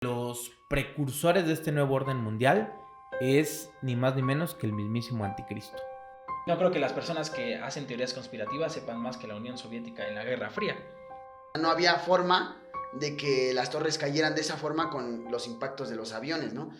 Los precursores de este nuevo orden mundial es ni más ni menos que el mismísimo anticristo. No creo que las personas que hacen teorías conspirativas sepan más que la Unión Soviética en la Guerra Fría. No había forma de que las torres cayeran de esa forma con los impactos de los aviones, ¿no?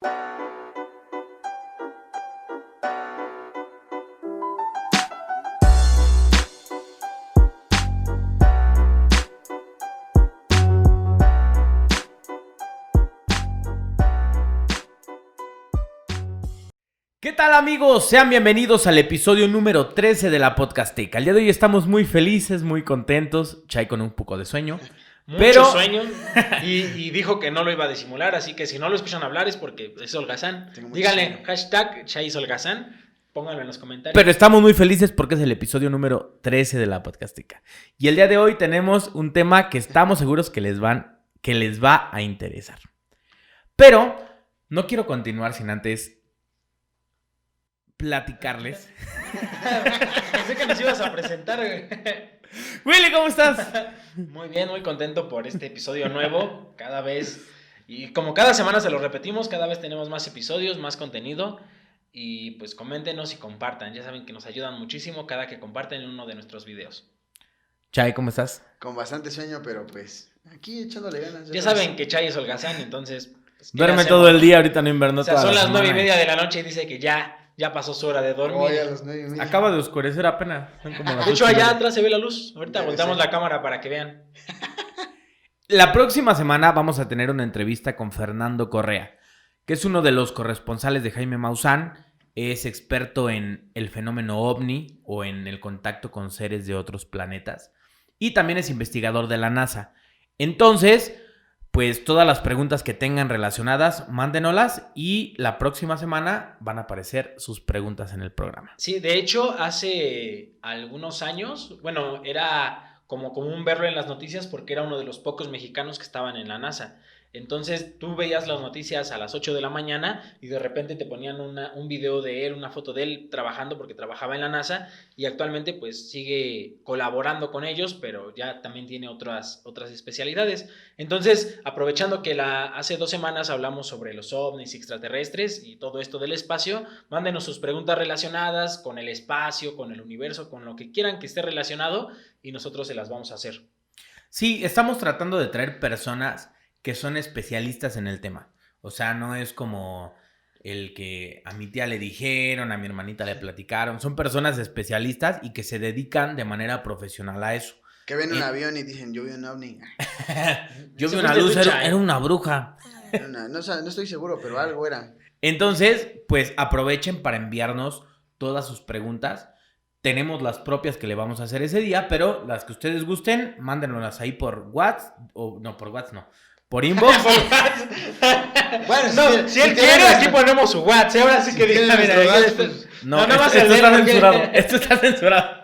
¿Qué tal, amigos? Sean bienvenidos al episodio número 13 de la Podcasteca. El día de hoy estamos muy felices, muy contentos. Chay con un poco de sueño. Mucho sueño. Y dijo que no lo iba a disimular, así que si no lo escuchan hablar es porque es holgazán. Díganle sueño. hashtag Chay es holgazán. Pónganlo en los comentarios. Pero estamos muy felices porque es el episodio número 13 de la Podcasteca. Y el día de hoy tenemos un tema que estamos seguros que les va a interesar. Pero no quiero continuar sin antes platicarles. Pensé que nos ibas a presentar, güey. Willy, ¿cómo estás? Muy bien, muy contento por este episodio nuevo. Cada vez, y como cada semana se lo repetimos, cada vez tenemos más episodios, más contenido. Y pues coméntenos y compartan. Ya saben que nos ayudan muchísimo cada que comparten uno de nuestros videos. Chay, ¿cómo estás? Con bastante sueño, pero pues aquí echándole ganas. Ya saben que Chay es holgazán, entonces pues, ¿qué Duerme hacemos? todo el día, ahorita no invernó O sea, toda son la las semana. 9:30 de la noche y dice que ya pasó su hora de dormir. Hoy a las 9:30. Acaba de oscurecer apenas. Son como las De hecho, 8:30. allá atrás se ve la luz. Ahorita Debe volteamos ser. la cámara para que vean. La próxima semana vamos a tener una entrevista con Fernando Correa, que es uno de los corresponsales de Jaime Maussan. Es experto en el fenómeno ovni o en el contacto con seres de otros planetas. Y también es investigador de la NASA. Entonces, pues todas las preguntas que tengan relacionadas, mándenolas y la próxima semana van a aparecer sus preguntas en el programa. Sí, de hecho, hace algunos años, bueno, era como común verlo en las noticias porque era uno de los pocos mexicanos que estaban en la NASA. Entonces tú veías las noticias a las 8 de la mañana y de repente te ponían un video de él, una foto de él trabajando porque trabajaba en la NASA y actualmente pues sigue colaborando con ellos, pero ya también tiene otras especialidades. Entonces, aprovechando que hace 2 semanas hablamos sobre los ovnis extraterrestres y todo esto del espacio, mándenos sus preguntas relacionadas con el espacio, con el universo, con lo que quieran que esté relacionado y nosotros se las vamos a hacer. Sí, estamos tratando de traer personas que son especialistas en el tema. O sea, no es como el que a mi tía le dijeron, a mi hermanita le platicaron. Son personas especialistas y que se dedican de manera profesional a eso. Que ven un avión y dicen, yo vi un ovni. Yo vi Se una fuiste luz, tú, Chay. era una bruja. No estoy seguro, pero algo era. Entonces, pues aprovechen para enviarnos todas sus preguntas. Tenemos las propias que le vamos a hacer ese día, pero las que ustedes gusten, mándenlas ahí por WhatsApp, o no, por WhatsApp no, por inbox. Bueno, No, si él quiere, aquí ponemos su WhatsApp. Ahora sí que tiene diga, mira, nuestro aquí WhatsApp, está. pues. No, No vas a esto leer está porque- censurado. Esto está censurado.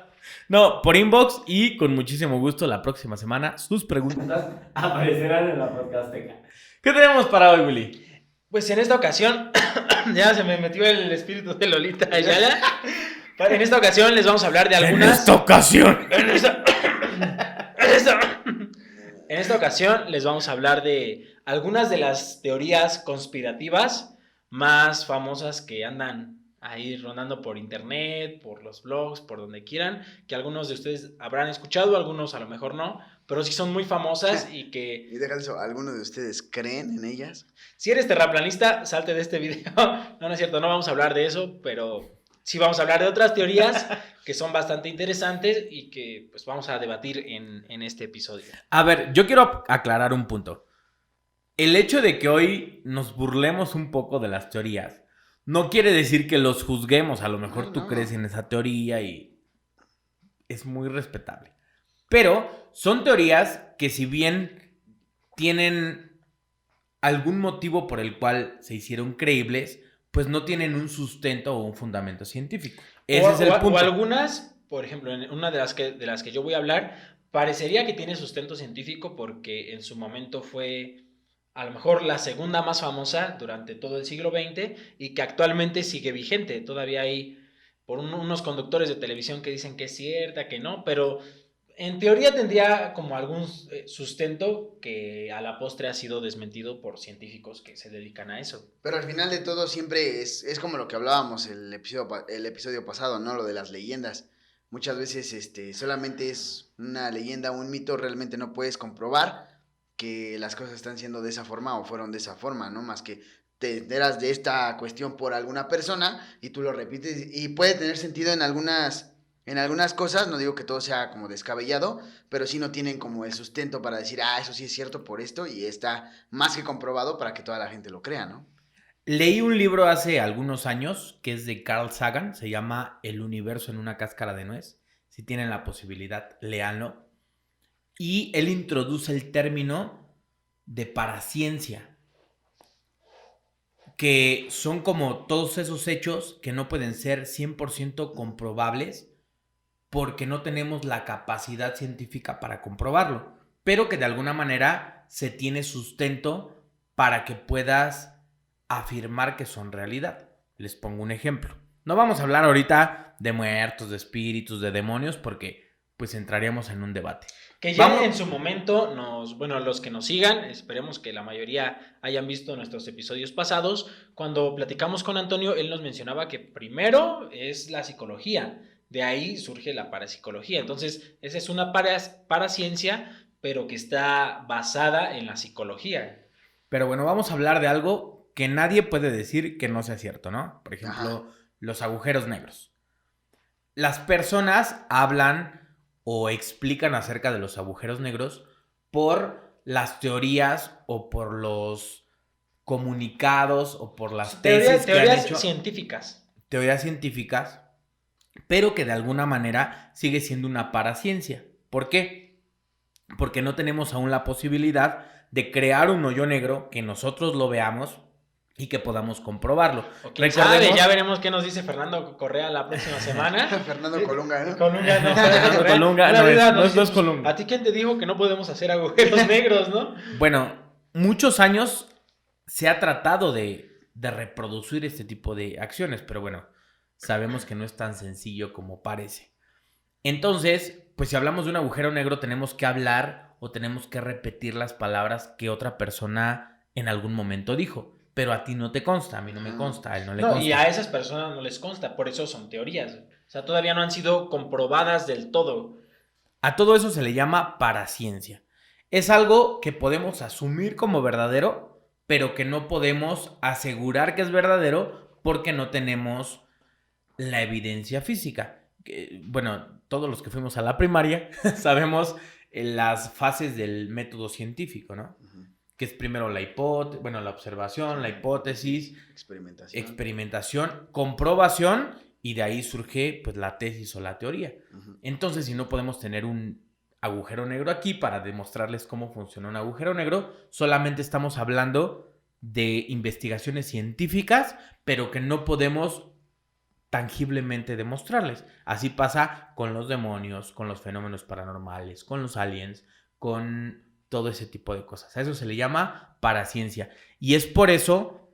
No, por inbox y con muchísimo gusto la próxima semana sus preguntas aparecerán en la podcasteca. ¿Qué tenemos para hoy, Willy? Pues en esta ocasión, ya se me metió el espíritu de Lolita Ayala. En esta ocasión les vamos a hablar de algunas. En esta ocasión. En esta ocasión les vamos a hablar de algunas de las teorías conspirativas más famosas que andan ahí rondando por internet, por los blogs, por donde quieran, que algunos de ustedes habrán escuchado, algunos a lo mejor no, pero sí son muy famosas y que Y deja eso, ¿algunos de ustedes creen en ellas? si eres terraplanista, salte de este video. No es cierto, no vamos a hablar de eso, pero sí vamos a hablar de otras teorías que son bastante interesantes y que pues vamos a debatir en este episodio. A ver, yo quiero aclarar un punto. El hecho de que hoy nos burlemos un poco de las teorías no quiere decir que los juzguemos. A lo mejor tú No. crees en esa teoría y es muy respetable. Pero son teorías que, si bien tienen algún motivo por el cual se hicieron creíbles, pues no tienen un sustento o un fundamento científico. Ese es el punto. O algunas, por ejemplo, en una de las que yo voy a hablar, parecería que tiene sustento científico porque en su momento fue a lo mejor la segunda más famosa durante todo el siglo XX y que actualmente sigue vigente. Todavía hay unos conductores de televisión que dicen que es cierta, que no, pero En teoría tendría como algún sustento que a la postre ha sido desmentido por científicos que se dedican a eso. Pero al final de todo siempre es como lo que hablábamos el episodio pasado, ¿no? Lo de las leyendas. Muchas veces solamente es una leyenda, un mito, realmente no puedes comprobar que las cosas están siendo de esa forma o fueron de esa forma, ¿no? Más que te enteras de esta cuestión por alguna persona y tú lo repites y puede tener sentido en algunas cosas, no digo que todo sea como descabellado, pero sí no tienen como el sustento para decir, eso sí es cierto por esto y está más que comprobado para que toda la gente lo crea, ¿no? Leí un libro hace algunos años que es de Carl Sagan, se llama El universo en una cáscara de nuez. Si tienen la posibilidad, léanlo. Y él introduce el término de paraciencia, que son como todos esos hechos que no pueden ser 100% comprobables porque no tenemos la capacidad científica para comprobarlo, pero que de alguna manera se tiene sustento para que puedas afirmar que son realidad. Les pongo un ejemplo. No vamos a hablar ahorita de muertos, de espíritus, de demonios, porque pues entraríamos en un debate. Que ya en su momento los que nos sigan, esperemos que la mayoría hayan visto nuestros episodios pasados, cuando platicamos con Antonio, él nos mencionaba que primero es la psicología, de ahí surge la parapsicología. Entonces, esa es una paraciencia, pero que está basada en la psicología. Pero bueno, vamos a hablar de algo que nadie puede decir que no sea cierto, ¿no? Por ejemplo, los agujeros negros. Las personas hablan o explican acerca de los agujeros negros por las teorías o por los comunicados o por las tesis que han hecho. Científicas. Teorías científicas, pero que de alguna manera sigue siendo una paraciencia. ¿Por qué? Porque no tenemos aún la posibilidad de crear un hoyo negro que nosotros lo veamos y que podamos comprobarlo. ¿Quién sabe? Ya veremos qué nos dice Fernando Correa la próxima semana. Fernando Colunga, ¿no? Colunga, no. Fernando Colunga, no es Colunga. ¿A ti quién te dijo que no podemos hacer agujeros negros, no? Bueno, muchos años se ha tratado de reproducir este tipo de acciones, pero bueno, sabemos que no es tan sencillo como parece. Entonces, pues si hablamos de un agujero negro, tenemos que hablar o tenemos que repetir las palabras que otra persona en algún momento dijo. Pero a ti no te consta, a mí no me consta, a él no le consta. Y a esas personas no les consta, por eso son teorías. O sea, todavía no han sido comprobadas del todo. A todo eso se le llama paraciencia. Es algo que podemos asumir como verdadero, pero que no podemos asegurar que es verdadero porque no tenemos la evidencia física. Bueno, todos los que fuimos a la primaria sabemos las fases del método científico, ¿no? Que es primero la observación, la hipótesis, experimentación, comprobación, y de ahí surge pues la tesis o la teoría. Entonces, si no podemos tener un agujero negro aquí para demostrarles cómo funciona un agujero negro, solamente estamos hablando de investigaciones científicas, pero que no podemos tangiblemente demostrarles. Así pasa con los demonios, con los fenómenos paranormales, con los aliens, con todo ese tipo de cosas. A eso se le llama paraciencia. Y es por eso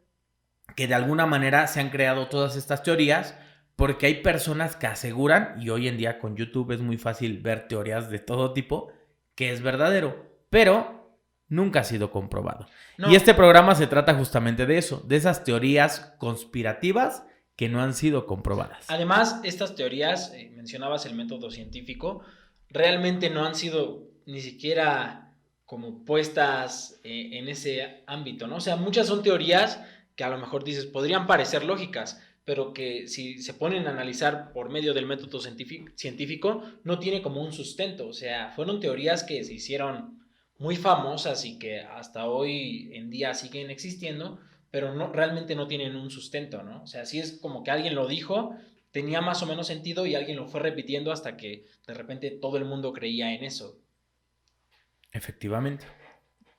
que de alguna manera se han creado todas estas teorías, porque hay personas que aseguran, y hoy en día con YouTube es muy fácil ver teorías de todo tipo, que es verdadero, pero nunca ha sido comprobado. No. Y este programa se trata justamente de eso, de esas teorías conspirativas que no han sido comprobadas. Además, estas teorías, mencionabas el método científico, realmente no han sido ni siquiera como puestas en ese ámbito, ¿no? O sea, muchas son teorías que a lo mejor dices, podrían parecer lógicas, pero que si se ponen a analizar por medio del método científico, no tiene como un sustento. O sea, fueron teorías que se hicieron muy famosas y que hasta hoy en día siguen existiendo, pero realmente no tienen un sustento, ¿no? O sea, sí es como que alguien lo dijo, tenía más o menos sentido y alguien lo fue repitiendo hasta que de repente todo el mundo creía en eso. Efectivamente.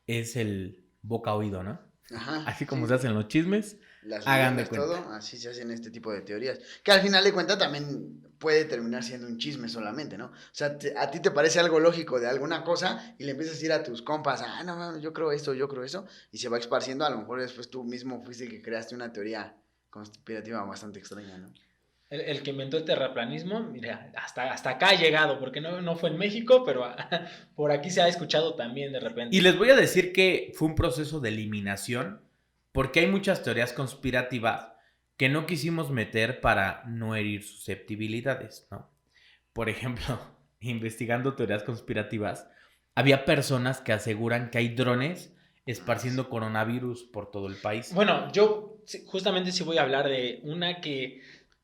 Es el boca-oído, ¿no? Ajá, así como se hacen los chismes, hagan de cuenta. Todo, así se hacen este tipo de teorías. Que al final de cuentas también puede terminar siendo un chisme solamente, ¿no? O sea, a ti te parece algo lógico de alguna cosa y le empiezas a ir a tus compas, no, yo creo esto, y se va esparciendo. A lo mejor después tú mismo fuiste el que creaste una teoría conspirativa bastante extraña, ¿no? El que inventó el terraplanismo, mira, hasta acá ha llegado, porque no fue en México, pero por aquí se ha escuchado también de repente. Y les voy a decir que fue un proceso de eliminación, porque hay muchas teorías conspirativas que no quisimos meter para no herir susceptibilidades, ¿no? Por ejemplo, investigando teorías conspirativas, había personas que aseguran que hay drones esparciendo coronavirus por todo el país. Bueno, yo justamente sí voy a hablar de una que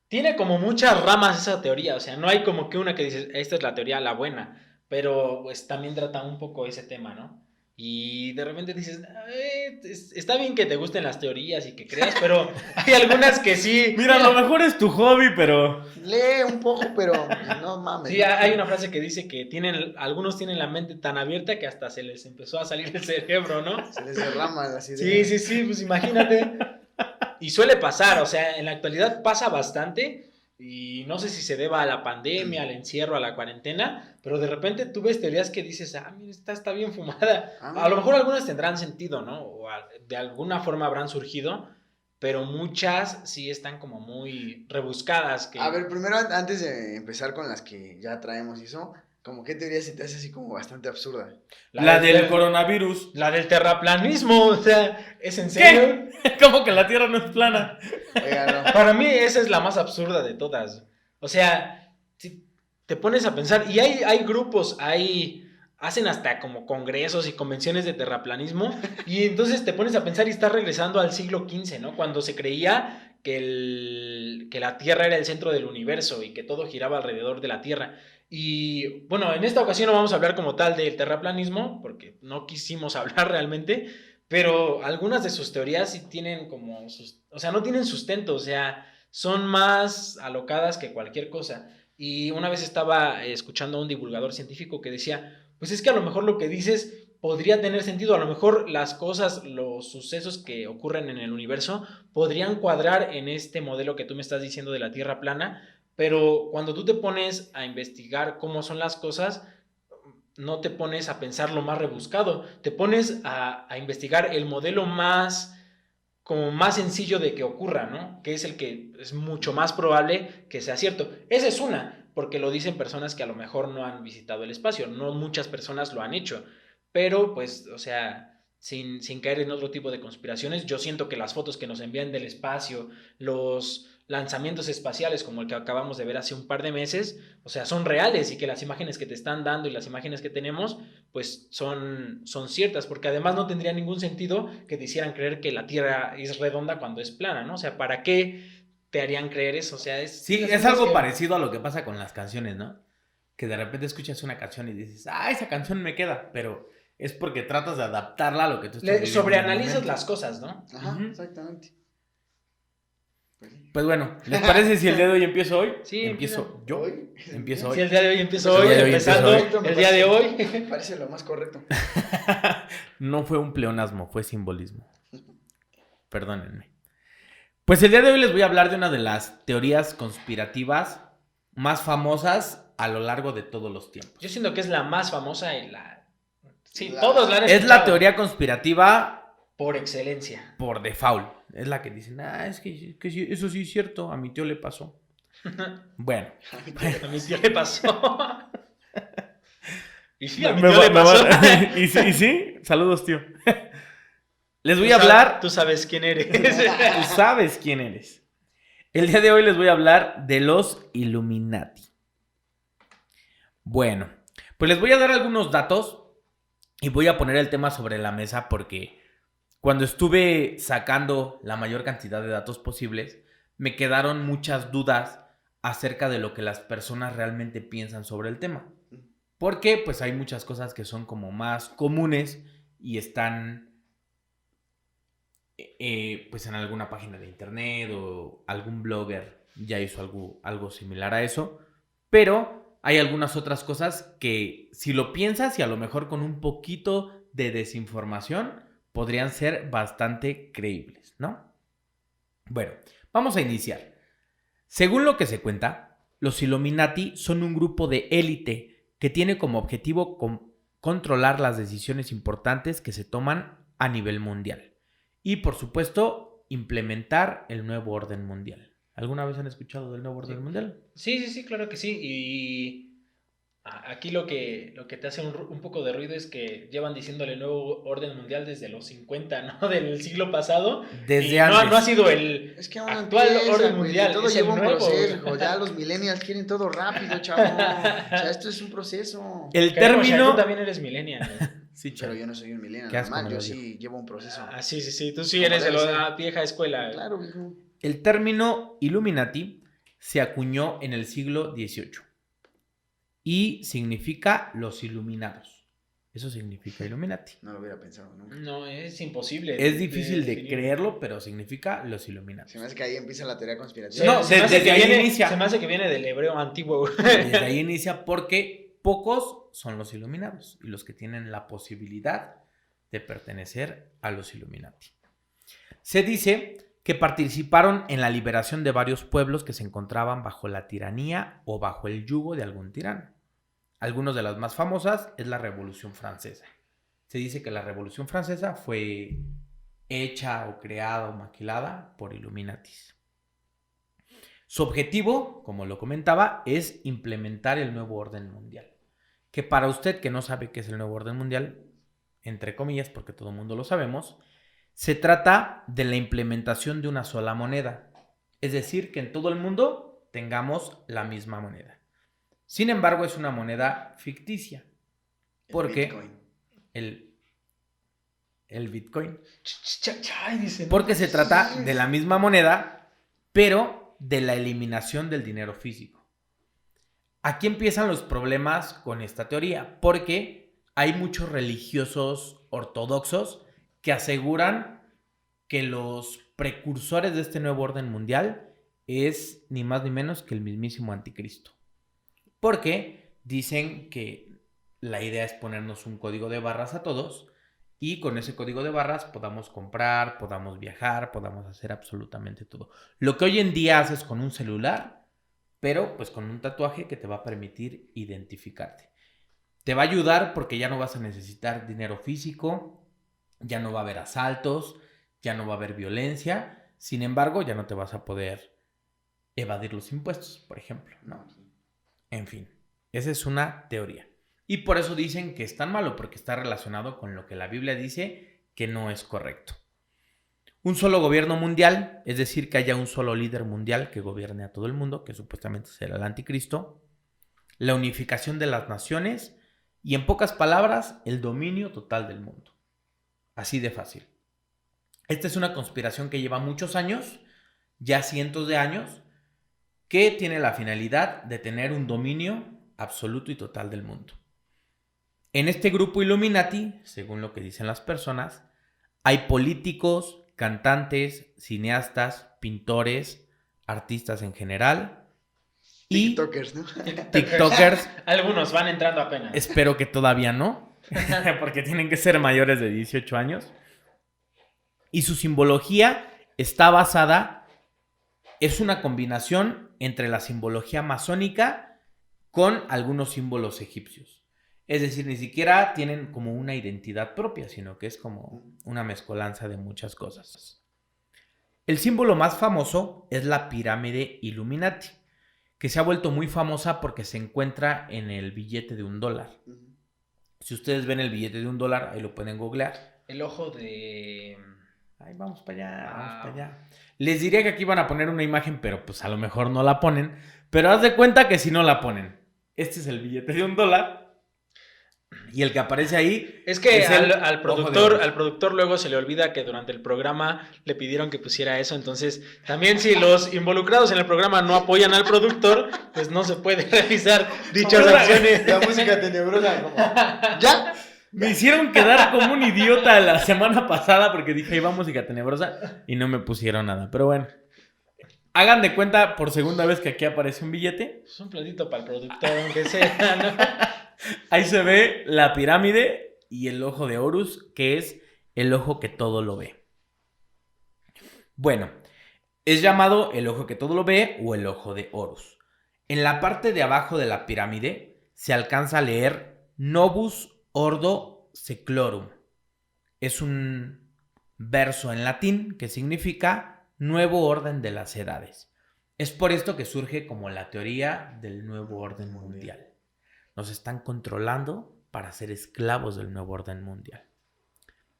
tiene como muchas ramas esa teoría, o sea, no hay como que una que dices, esta es la teoría, la buena, pero pues también trata un poco ese tema, ¿no? Y de repente dices, está bien que te gusten las teorías y que creas, pero hay algunas que sí. Mira, a lo mejor es tu hobby, pero... Lee un poco, pero no mames. Sí, hay una frase que dice que algunos tienen la mente tan abierta que hasta se les empezó a salir el cerebro, ¿no? Se les derrama las ideas. Sí, pues imagínate. Y suele pasar, o sea, en la actualidad pasa bastante y no sé si se deba a la pandemia, al encierro, a la cuarentena, pero de repente tú ves teorías que dices, mira, esta está bien fumada. A lo mejor algunas tendrán sentido, ¿no? O de alguna forma habrán surgido, pero muchas sí están como muy rebuscadas. A ver, primero, antes de empezar con las que ya traemos y eso, como qué teoría se te hace así como bastante absurda. La del coronavirus. La del terraplanismo, o sea, ¿es en serio? ¿Qué? ¿Cómo que la Tierra no es plana? Oiga, no. Para mí esa es la más absurda de todas. O sea, si te pones a pensar, y hay grupos, hacen hasta como congresos y convenciones de terraplanismo, y entonces te pones a pensar y estás regresando al siglo XV, ¿no? Cuando se creía que la Tierra era el centro del universo y que todo giraba alrededor de la Tierra. Y bueno, en esta ocasión no vamos a hablar como tal del terraplanismo, porque no quisimos hablar realmente, pero algunas de sus teorías sí tienen como, o sea, no tienen sustento, o sea, son más alocadas que cualquier cosa. Y una vez estaba escuchando a un divulgador científico que decía, pues es que a lo mejor lo que dices podría tener sentido, a lo mejor las cosas, los sucesos que ocurren en el universo podrían cuadrar en este modelo que tú me estás diciendo de la Tierra plana, pero cuando tú te pones a investigar cómo son las cosas, no te pones a pensar lo más rebuscado, te pones a investigar el modelo como más sencillo de que ocurra, ¿no? Que es el que es mucho más probable que sea cierto. Esa es una, porque lo dicen personas que a lo mejor no han visitado el espacio, no muchas personas lo han hecho, pero pues, o sea, sin caer en otro tipo de conspiraciones, yo siento que las fotos que nos envían del espacio, los lanzamientos espaciales como el que acabamos de ver hace un par de meses, o sea, son reales y que las imágenes que te están dando y las imágenes que tenemos, pues son ciertas, porque además no tendría ningún sentido que te hicieran creer que la Tierra es redonda cuando es plana, ¿no? O sea, ¿para qué te harían creer eso? O sea, Sí, es algo parecido a lo que pasa con las canciones, ¿no? Que de repente escuchas una canción y dices, esa canción me queda, pero es porque tratas de adaptarla a lo que tú estás viviendo. Sobreanalizas las cosas, ¿no? Ajá, exactamente. Pues bueno, ¿les parece si el día de hoy empiezo hoy? Sí, empiezo yo. ¿Hoy? Empiezo hoy. Si el día de hoy empiezo hoy, el día de hoy. Me parece lo más correcto. No fue un pleonasmo, fue simbolismo. Perdónenme. Pues el día de hoy les voy a hablar de una de las teorías conspirativas más famosas a lo largo de todos los tiempos. Yo siento que es la más famosa y Sí, todos la han escuchado. Es la teoría conspirativa por excelencia. Por default. Es la que dicen, es que eso sí es cierto, a mi tío le pasó. Bueno. A mi tío le pasó. Y sí, a mi tío le pasó. ¿Y sí? Saludos, tío. Les voy a hablar... Tú sabes quién eres. Tú sabes quién eres. El día de hoy les voy a hablar de los Illuminati. Bueno, pues les voy a dar algunos datos y voy a poner el tema sobre la mesa porque cuando estuve sacando la mayor cantidad de datos posibles, me quedaron muchas dudas acerca de lo que las personas realmente piensan sobre el tema. Porque pues hay muchas cosas que son como más comunes y están pues en alguna página de internet o algún blogger ya hizo algo similar a eso. Pero hay algunas otras cosas que si lo piensas y a lo mejor con un poquito de desinformación podrían ser bastante creíbles, ¿no? Bueno, vamos a iniciar. Según lo que se cuenta, los Illuminati son un grupo de élite que tiene como objetivo controlar las decisiones importantes que se toman a nivel mundial y, por supuesto, implementar el nuevo orden mundial. ¿Alguna vez han escuchado del nuevo orden mundial? Sí, claro que sí. Y aquí lo que te hace un poco de ruido es que llevan diciéndole nuevo orden mundial desde los 50, ¿no? Del siglo pasado. Desde Y antes. no ha sido el Es que aún actual empieza, orden güey, mundial, todo es el lleva un nuevo. proceso. Ya los millennials quieren todo rápido, chavo. O sea, esto es un proceso. El Queremos, término... tú también eres millennial. Sí, Pero Chavo. yo no soy un millennial Qué asco normal, me yo lo digo. sí llevo un proceso. Sí, tú sí Como eres de debe ser. la vieja escuela. Claro, viejo. El término Illuminati se acuñó en el siglo XVIII y significa los iluminados. Eso significa Illuminati. No lo hubiera pensado nunca. No, es imposible. Es difícil de definir. creerlo, pero significa los iluminados. Se me hace que ahí empieza la teoría conspirativa. No, Se me hace desde que ahí viene- inicia. Se me hace que viene del hebreo antiguo. Desde ahí inicia porque pocos son los iluminados y los que tienen la posibilidad de pertenecer a los Illuminati. Se dice que participaron en la liberación de varios pueblos que se encontraban bajo la tiranía o bajo el yugo de algún tirano. Algunas de las más famosas es la Revolución Francesa. Se dice que la Revolución Francesa fue hecha o creada o maquilada por Illuminatis. Su objetivo, como lo comentaba, es implementar el nuevo orden mundial. Que para usted que no sabe qué es el nuevo orden mundial, entre comillas, porque todo el mundo lo sabemos, se trata de la implementación de una sola moneda. Es decir, que en todo el mundo tengamos la misma moneda. Sin embargo, es una moneda ficticia. El Porque Bitcoin. el Bitcoin. Ay, dice, no. Porque se trata de la misma moneda, pero de la eliminación del dinero físico. Aquí empiezan los problemas con esta teoría, porque hay muchos religiosos ortodoxos que aseguran que los precursores de este nuevo orden mundial es ni más ni menos que el mismísimo anticristo. Porque dicen que la idea es ponernos un código de barras a todos y con ese código de barras podamos comprar, podamos viajar, podamos hacer absolutamente todo. Lo que hoy en día haces con un celular, pero pues con un tatuaje que te va a permitir identificarte. Te va a ayudar porque ya no vas a necesitar dinero físico, ya no va a haber asaltos, ya no va a haber violencia. Sin embargo, ya no te vas a poder evadir los impuestos, por ejemplo, ¿no? En fin, esa es una teoría. Y por eso dicen que es tan malo, porque está relacionado con lo que la Biblia dice que no es correcto. Un solo gobierno mundial, es decir, que haya un solo líder mundial que gobierne a todo el mundo, que supuestamente será el anticristo. La unificación de las naciones y, en pocas palabras, el dominio total del mundo. Así de fácil. Esta es una conspiración que lleva muchos años, ya cientos de años, que tiene la finalidad de tener un dominio absoluto y total del mundo. En este grupo Illuminati, según lo que dicen las personas, hay políticos, cantantes, cineastas, pintores, artistas en general y TikTokers, ¿no? TikTokers. Algunos van entrando apenas. Espero que todavía no, porque tienen que ser mayores de 18 años. Y su simbología está basada, es una combinación entre la simbología masónica con algunos símbolos egipcios. Es decir, ni siquiera tienen como una identidad propia, sino que es como una mezcolanza de muchas cosas. El símbolo más famoso es la pirámide Illuminati, que se ha vuelto muy famosa porque se encuentra en el billete de $1. Si ustedes ven el billete de $1, ahí lo pueden googlear. El ojo de... Ay, vamos para allá, vamos para allá. Les diría que aquí van a poner una imagen, pero pues a lo mejor no la ponen. Pero haz de cuenta que si no la ponen. Este es el billete de $1. Y el que aparece ahí... Es que el al ojo de Horus. productor luego se le olvida que durante el programa le pidieron que pusiera eso. Entonces, también si los involucrados en el programa no apoyan al productor, pues no se puede realizar dichas acciones. La música tenebrosa, como... ¿Ya? Me hicieron quedar como un idiota la semana pasada porque dije, iba música tenebrosa y no me pusieron nada. Pero bueno, hagan de cuenta por segunda vez que aquí aparece un billete. Es un platito para el productor, aunque sea, ¿no? Ahí se ve la pirámide y el ojo de Horus, que es el ojo que todo lo ve. Bueno, es llamado el ojo que todo lo ve o el ojo de Horus. En la parte de abajo de la pirámide se alcanza a leer Novus Ordo Seclorum. Es un verso en latín que significa nuevo orden de las edades. Es por esto que surge como la teoría del nuevo orden mundial. Nos están controlando para ser esclavos del nuevo orden mundial.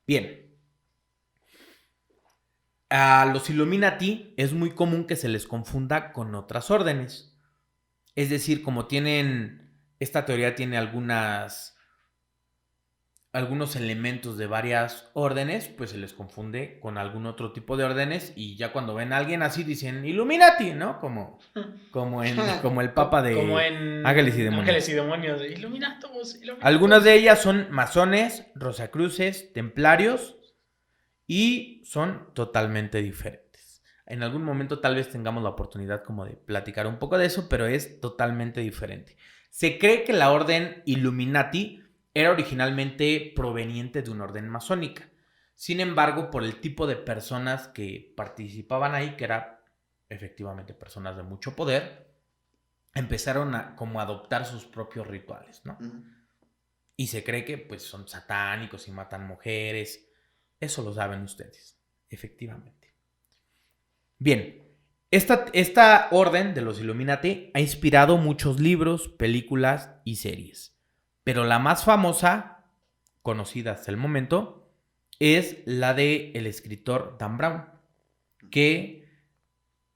Bien. A los Illuminati es muy común que se les confunda con otras órdenes. Es decir, como esta teoría tiene algunos elementos de varias órdenes, pues se les confunde con algún otro tipo de órdenes y ya cuando ven a alguien así dicen Illuminati, ¿no? Como el Papa de como en Ángeles y Demonios. Ángeles y Demonios. Illuminatos. Algunas de ellas son masones, rosacruces, templarios y son totalmente diferentes. En algún momento tal vez tengamos la oportunidad como de platicar un poco de eso, pero es totalmente diferente. Se cree que la orden Illuminati era originalmente proveniente de una orden masónica. Sin embargo, por el tipo de personas que participaban ahí, que eran efectivamente personas de mucho poder, empezaron a como adoptar sus propios rituales, ¿no? Y se cree que pues son satánicos y matan mujeres. Eso lo saben ustedes, efectivamente. Bien, esta orden de los Illuminati ha inspirado muchos libros, películas y series. Pero la más famosa, conocida hasta el momento, es la del escritor Dan Brown, que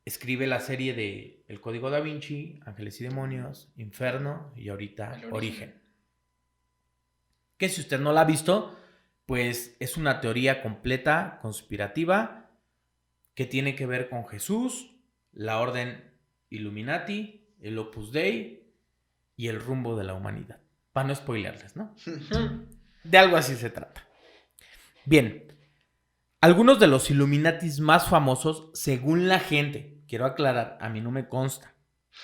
escribe la serie de El Código Da Vinci, Ángeles y Demonios, Inferno y ahorita Origen. Que si usted no la ha visto, pues es una teoría completa, conspirativa, que tiene que ver con Jesús, la orden Illuminati, el Opus Dei y el rumbo de la humanidad. Para no spoilerles, ¿no? De algo así se trata. Bien, algunos de los Illuminatis más famosos, según la gente, quiero aclarar, a mí no me consta.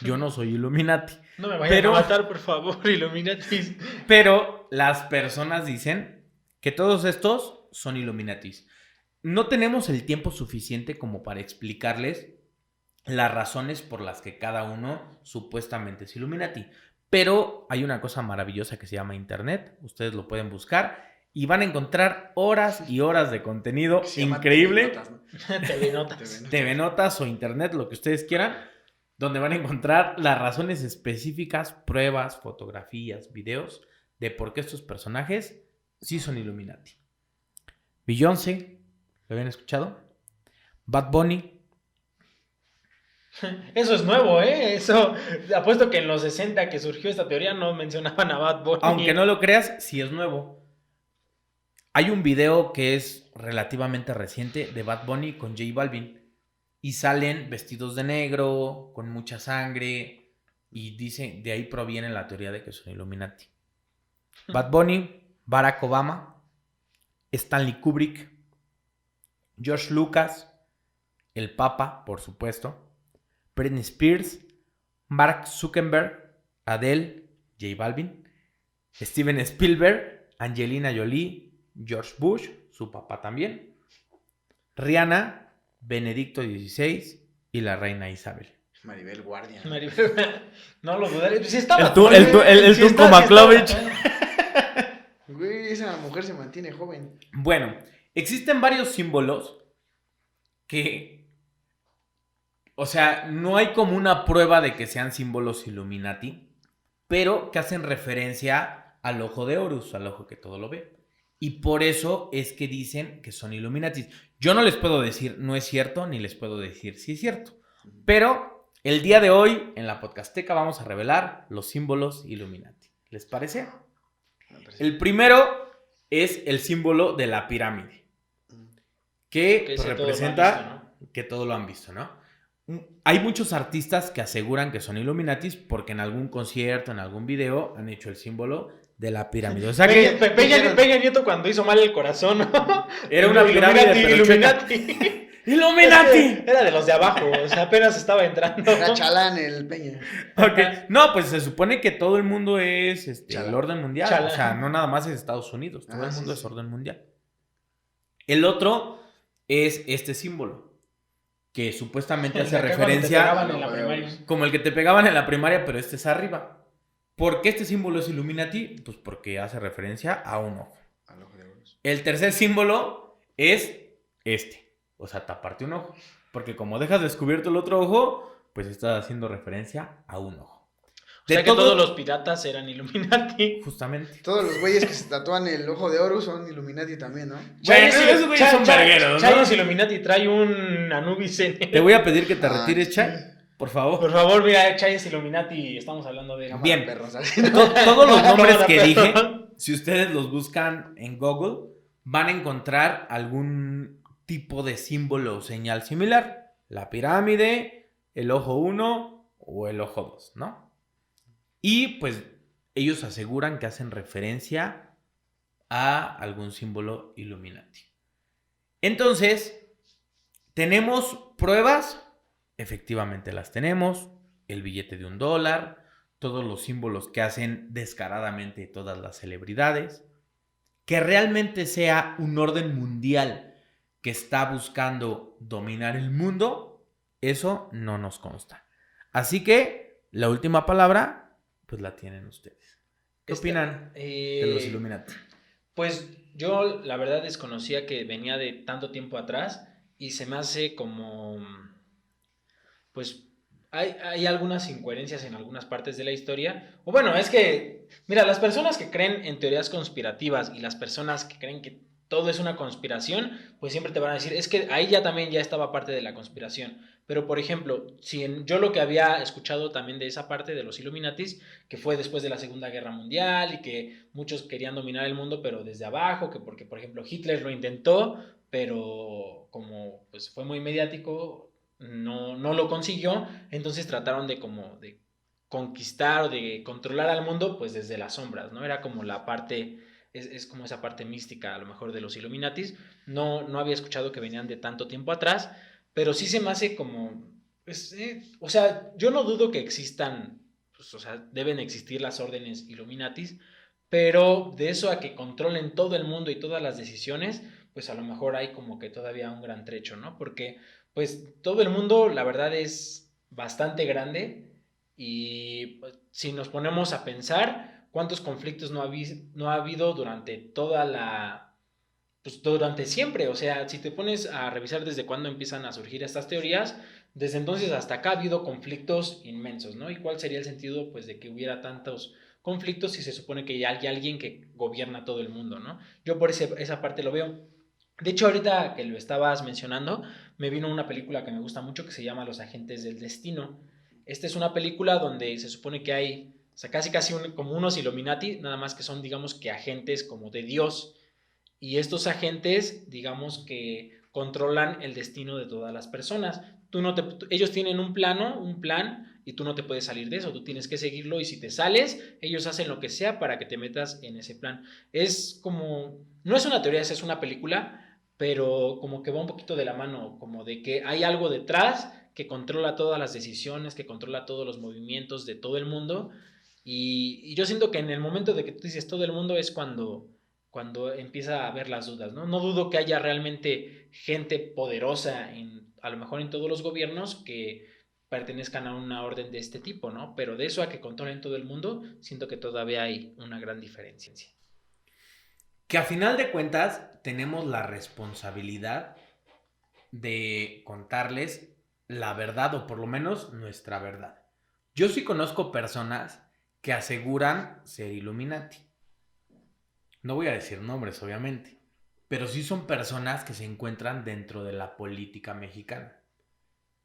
Yo no soy Illuminati. No me vayan a matar, por favor, Illuminatis. Pero las personas dicen que todos estos son Illuminatis. No tenemos el tiempo suficiente como para explicarles las razones por las que cada uno supuestamente es Illuminati. Pero hay una cosa maravillosa que se llama Internet. Ustedes lo pueden buscar y van a encontrar horas y horas de contenido increíble. TV Notas. TV Notas o Internet, lo que ustedes quieran, donde van a encontrar las razones específicas, pruebas, fotografías, videos de por qué estos personajes sí son Illuminati. Beyoncé, ¿lo habían escuchado? Bad Bunny. Eso es nuevo, ¿eh? Eso, apuesto que en los 60 que surgió esta teoría no mencionaban a Bad Bunny. Aunque no lo creas, sí es nuevo. Hay un video que es relativamente reciente de Bad Bunny con J Balvin y salen vestidos de negro, con mucha sangre y dice, de ahí proviene la teoría de que son Illuminati. Bad Bunny, Barack Obama, Stanley Kubrick, George Lucas, el Papa, por supuesto, Britney Spears, Mark Zuckerberg, Adele, J Balvin, Steven Spielberg, Angelina Jolie, George Bush, su papá también, Rihanna, Benedicto XVI y la reina Isabel. Maribel Guardia. No lo dudaré. Si estaba el Tunco Maklovich. Güey, esa mujer se mantiene joven. Bueno, existen varios símbolos que... O sea, no hay como una prueba de que sean símbolos Illuminati, pero que hacen referencia al ojo de Horus, al ojo que todo lo ve. Y por eso es que dicen que son Illuminatis. Yo no les puedo decir no es cierto, ni les puedo decir sí es cierto. Pero el día de hoy, en la Podcasteca, vamos a revelar los símbolos Illuminati. ¿Les parece? El primero es el símbolo de la pirámide, que pues, representa que todo lo han visto, ¿no? Hay muchos artistas que aseguran que son Illuminatis porque en algún concierto, en algún video, han hecho el símbolo de la pirámide. O sea que Peña Nieto cuando hizo mal el corazón, ¿no? Era una pirámide, pero Illuminati. ¡Illuminati! Era de los de abajo, o sea, apenas estaba entrando. Era Chalán el Peña. Okay. No, pues se supone que todo el mundo es el orden mundial. Chalán. O sea, no nada más es Estados Unidos. Todo el mundo es orden mundial. El otro es este símbolo, que supuestamente hace referencia como el que te pegaban en la primaria, pero este es arriba. ¿Por qué este símbolo es Illuminati? Pues porque hace referencia a un ojo. Al ojo de Horus. El tercer símbolo es este. O sea, taparte un ojo. Porque como dejas descubierto el otro ojo, pues estás haciendo referencia a un ojo. O sea que todos los piratas eran Illuminati. Justamente. Todos los güeyes que se tatúan el ojo de Horus son Illuminati también, ¿no? Esos güeyes son vergueros, ¿no? Chai es Illuminati, trae un Anubis en él. Te voy a pedir que te retires, Chay, por favor. Por favor, mira, Chai es Illuminati, estamos hablando de... Bien. Perros, Todos los nombres Cámara, que perro. dije, si ustedes los buscan en Google, van a encontrar algún tipo de símbolo o señal similar. La pirámide, el ojo 1 o el ojo 2, ¿no? Y pues ellos aseguran que hacen referencia a algún símbolo Illuminati. Entonces, ¿tenemos pruebas? Efectivamente las tenemos. El billete de $1, todos los símbolos que hacen descaradamente todas las celebridades. Que realmente sea un orden mundial que está buscando dominar el mundo, eso no nos consta. Así que la última palabra, pues la tienen ustedes. ¿Qué opinan de los Illuminati? Pues yo la verdad desconocía que venía de tanto tiempo atrás y se me hace como... Pues hay algunas incoherencias en algunas partes de la historia. O bueno, es que, mira, las personas que creen en teorías conspirativas y las personas que creen que todo es una conspiración, pues siempre te van a decir, es que ahí ya también ya estaba parte de la conspiración. Pero, por ejemplo, yo lo que había escuchado también de esa parte de los Illuminatis, que fue después de la Segunda Guerra Mundial y que muchos querían dominar el mundo, pero desde abajo, que porque, por ejemplo, Hitler lo intentó, pero como pues fue muy mediático, no lo consiguió, entonces trataron de como de conquistar o de controlar al mundo, pues desde las sombras, ¿no? Era como la parte... Es como esa parte mística, a lo mejor, de los Illuminatis. No había escuchado que venían de tanto tiempo atrás, pero sí se me hace como... o sea, yo no dudo que existan, pues, o sea, deben existir las órdenes Illuminatis, pero de eso a que controlen todo el mundo y todas las decisiones, pues a lo mejor hay como que todavía un gran trecho, ¿no? Porque, pues, todo el mundo, la verdad, es bastante grande y pues, si nos ponemos a pensar... ¿Cuántos conflictos no ha habido durante toda la... pues durante siempre? O sea, si te pones a revisar desde cuándo empiezan a surgir estas teorías, desde entonces hasta acá ha habido conflictos inmensos, ¿no? ¿Y cuál sería el sentido, pues, de que hubiera tantos conflictos si se supone que ya hay alguien que gobierna todo el mundo, ¿no? Yo por esa parte lo veo. De hecho, ahorita que lo estabas mencionando, me vino una película que me gusta mucho que se llama Los Agentes del Destino. Esta es una película donde se supone que hay... O sea, casi como unos Illuminati, nada más que son, digamos, que agentes como de Dios. Y estos agentes, digamos, que controlan el destino de todas las personas. Ellos tienen un plan, y tú no te puedes salir de eso. Tú tienes que seguirlo y si te sales, ellos hacen lo que sea para que te metas en ese plan. Es como... No es una teoría, es una película, pero como que va un poquito de la mano, como de que hay algo detrás que controla todas las decisiones, que controla todos los movimientos de todo el mundo. Y yo siento que en el momento de que tú dices todo el mundo es cuando empieza a haber las dudas, ¿no? No dudo que haya realmente gente poderosa, a lo mejor en todos los gobiernos, que pertenezcan a una orden de este tipo, ¿no? Pero de eso a que controlen todo el mundo, siento que todavía hay una gran diferencia. Que a final de cuentas tenemos la responsabilidad de contarles la verdad, o por lo menos nuestra verdad. Yo sí conozco personas que aseguran ser Illuminati. No voy a decir nombres, obviamente, pero sí son personas que se encuentran dentro de la política mexicana.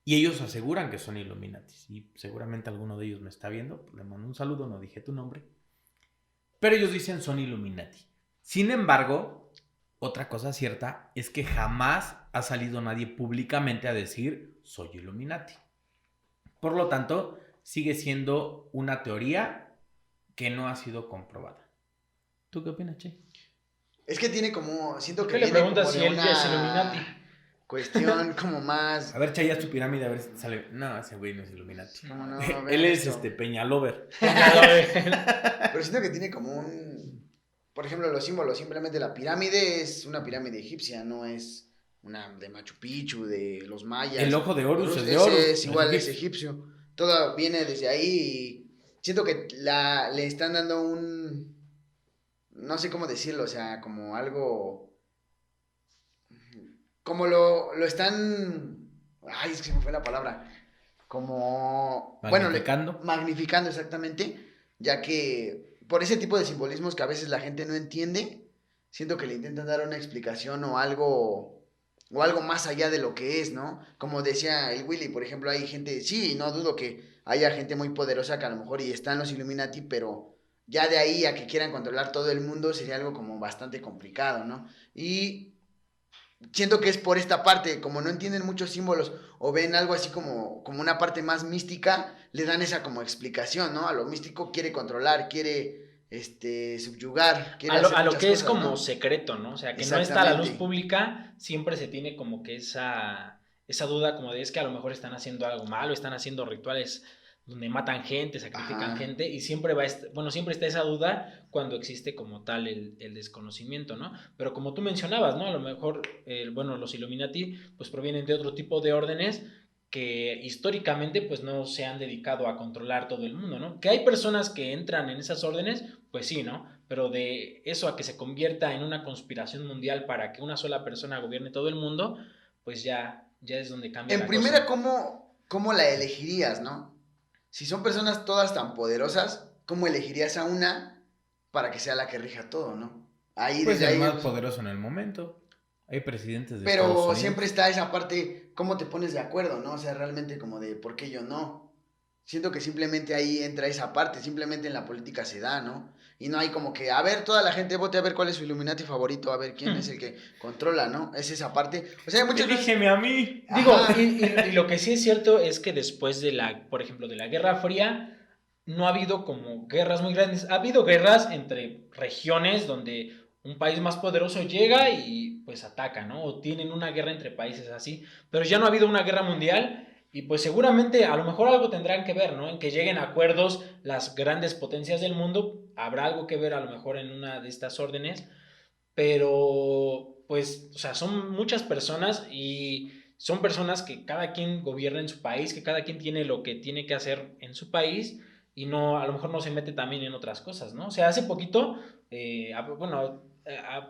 Y ellos aseguran que son Illuminati. Y seguramente alguno de ellos me está viendo. Pues le mando un saludo, no dije tu nombre. Pero ellos dicen son Illuminati. Sin embargo, otra cosa cierta es que jamás ha salido nadie públicamente a decir soy Illuminati. Por lo tanto, sigue siendo una teoría que no ha sido comprobada. ¿Tú qué opinas, Che? Es que tiene como... Siento que ¿Qué le viene preguntas como si de él ya es Illuminati? cuestión como más... A ver, Chay, haz tu pirámide a ver si sale. No, ese güey no es Illuminati. No, Él es esto. Peñalover. Pero siento que tiene como un... Por ejemplo, los símbolos, simplemente la pirámide es una pirámide egipcia, no es una de Machu Picchu, de los mayas. El ojo de Horus es de Horus. Es igual, es egipcio. Todo viene desde ahí y siento que le están dando un... No sé cómo decirlo, o sea, como algo... Como lo están... Ay, es que se me fue la palabra. como, Magnificando. bueno, magnificando exactamente, ya que por ese tipo de simbolismos que a veces la gente no entiende, siento que le intentan dar una explicación o algo más allá de lo que es, ¿no? Como decía el Willy, por ejemplo, hay gente, sí, no dudo que haya gente muy poderosa que a lo mejor y están los Illuminati, pero ya de ahí a que quieran controlar todo el mundo sería algo como bastante complicado, ¿no? Y siento que es por esta parte, como no entienden muchos símbolos o ven algo así como una parte más mística, le dan esa como explicación, ¿no? A lo místico quiere controlar, quiere subyugar, quiere hacer A lo muchas que es cosas, como ¿no? secreto, ¿no? O sea, que no está a la luz Exactamente. pública, siempre se tiene como que esa duda como de es que a lo mejor están haciendo algo malo, están haciendo rituales donde matan gente, sacrifican Ajá. gente, y siempre bueno, siempre está esa duda cuando existe como tal el desconocimiento, ¿no? Pero como tú mencionabas, ¿no? A lo mejor, bueno, los Illuminati pues provienen de otro tipo de órdenes que históricamente pues no se han dedicado a controlar todo el mundo, ¿no? Que hay personas que entran en esas órdenes, pues sí, ¿no? Pero de eso a que se convierta en una conspiración mundial para que una sola persona gobierne todo el mundo, pues ya es donde cambia En la primera, cosa. ¿cómo la elegirías, no? Si son personas todas tan poderosas, ¿cómo elegirías a una para que sea la que rija todo, no? Ahí Pues desde el ahí, más poderoso en el momento. Hay presidentes de Estados pero Unidos. siempre está esa parte, ¿cómo te pones de acuerdo, no? O sea, realmente como de, ¿por qué yo no? Siento que simplemente ahí entra esa parte, simplemente en la política se da, ¿no? Y no hay como que, a ver, toda la gente vote a ver cuál es su Illuminati favorito, a ver quién es el que controla, ¿no? Es esa parte. O sea, muchas veces, Elígeme a mí. Digo, ajá, y lo que sí es cierto es que después de por ejemplo, de la Guerra Fría, no ha habido como guerras muy grandes. Ha habido guerras entre regiones donde un país más poderoso llega y pues ataca, ¿no? O tienen una guerra entre países así. Pero ya no ha habido una guerra mundial y pues seguramente a lo mejor algo tendrán que ver, ¿no? En que lleguen a acuerdos las grandes potencias del mundo. Habrá algo que ver a lo mejor en una de estas órdenes, pero pues, o sea, son muchas personas y son personas que cada quien gobierna en su país, que cada quien tiene lo que tiene que hacer en su país y no, a lo mejor no se mete también en otras cosas, ¿no? O sea, hace poquito, bueno,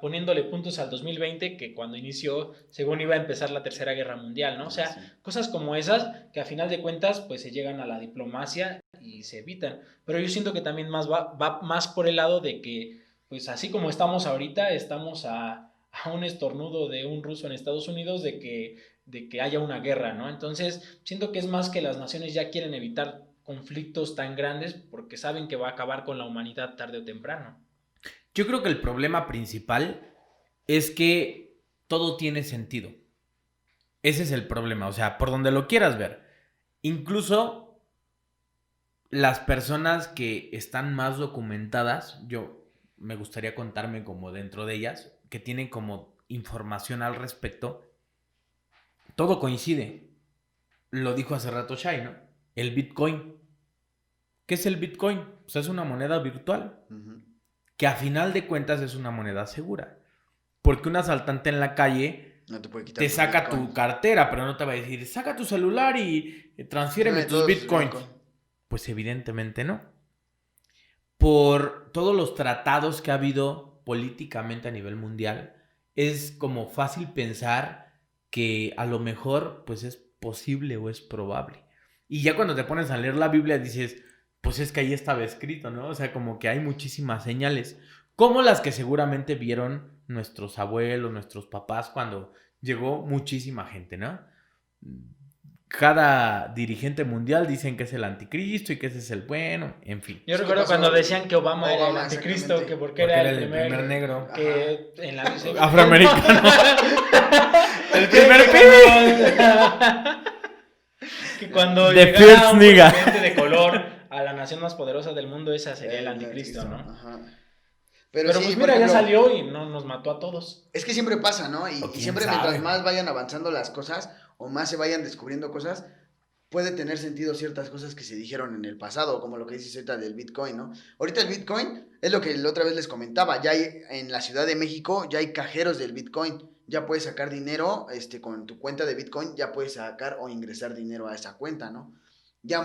poniéndole puntos al 2020, que cuando inició, según iba a empezar la Tercera Guerra Mundial, ¿no? O ah, sea, sí. cosas como esas que a final de cuentas, pues se llegan a la diplomacia y se evitan. Pero yo siento que también va más por el lado de que pues así como estamos ahorita, estamos a un estornudo de un ruso en Estados Unidos de que haya una guerra, ¿no? Entonces, siento que es más que las naciones ya quieren evitar conflictos tan grandes porque saben que va a acabar con la humanidad tarde o temprano. Yo creo que el problema principal es que todo tiene sentido. Ese es el problema, o sea, por donde lo quieras ver. Incluso las personas que están más documentadas, yo me gustaría contarme como dentro de ellas, que tienen como información al respecto, todo coincide. Lo dijo hace rato Shai, ¿no? El Bitcoin. ¿Qué es el Bitcoin? Pues es una moneda virtual, Ujú. que a final de cuentas es una moneda segura. Porque un asaltante en la calle No te puede quitar te tus saca tu bitcoins. cartera, pero no te va a decir, saca tu celular y transfiéreme Dame tus todos tus bitcoins. bitcoins. Pues evidentemente no. Por todos los tratados que ha habido políticamente a nivel mundial, es como fácil pensar que a lo mejor pues es posible o es probable. Y ya cuando te pones a leer la Biblia dices, pues es que ahí estaba escrito, ¿no? O sea, como que hay muchísimas señales, como las que seguramente vieron nuestros abuelos, nuestros papás cuando llegó muchísima gente, ¿no? Cada dirigente mundial dicen que es el anticristo y que ese es el bueno, en fin. Yo Eso que recuerdo cuando pasó decían que Obama era el Obama, anticristo, que exactamente. porque Porque era era el el primer negro Ajá. que en la afroamericano. El que, primer que pibe. que cuando The llegara first un nigga. presidente de color a la nación más poderosa del mundo, esa sería el El anticristo, anticristo, ¿no? ajá. Pero Pero sí, pues por mira, ya ejemplo, salió y no nos mató a todos. es que siempre pasa, ¿no? O Y quién siempre mientras sabe. más vayan avanzando las cosas o más se vayan descubriendo cosas, puede tener sentido ciertas cosas que se dijeron en el pasado, como lo que dices ahorita del Bitcoin, ¿no? Ahorita el Bitcoin es lo que la otra vez les comentaba, ya hay en la Ciudad de México, ya hay cajeros del Bitcoin, ya puedes sacar dinero, con tu cuenta de Bitcoin, ya puedes sacar o ingresar dinero a esa cuenta, ¿no? Ya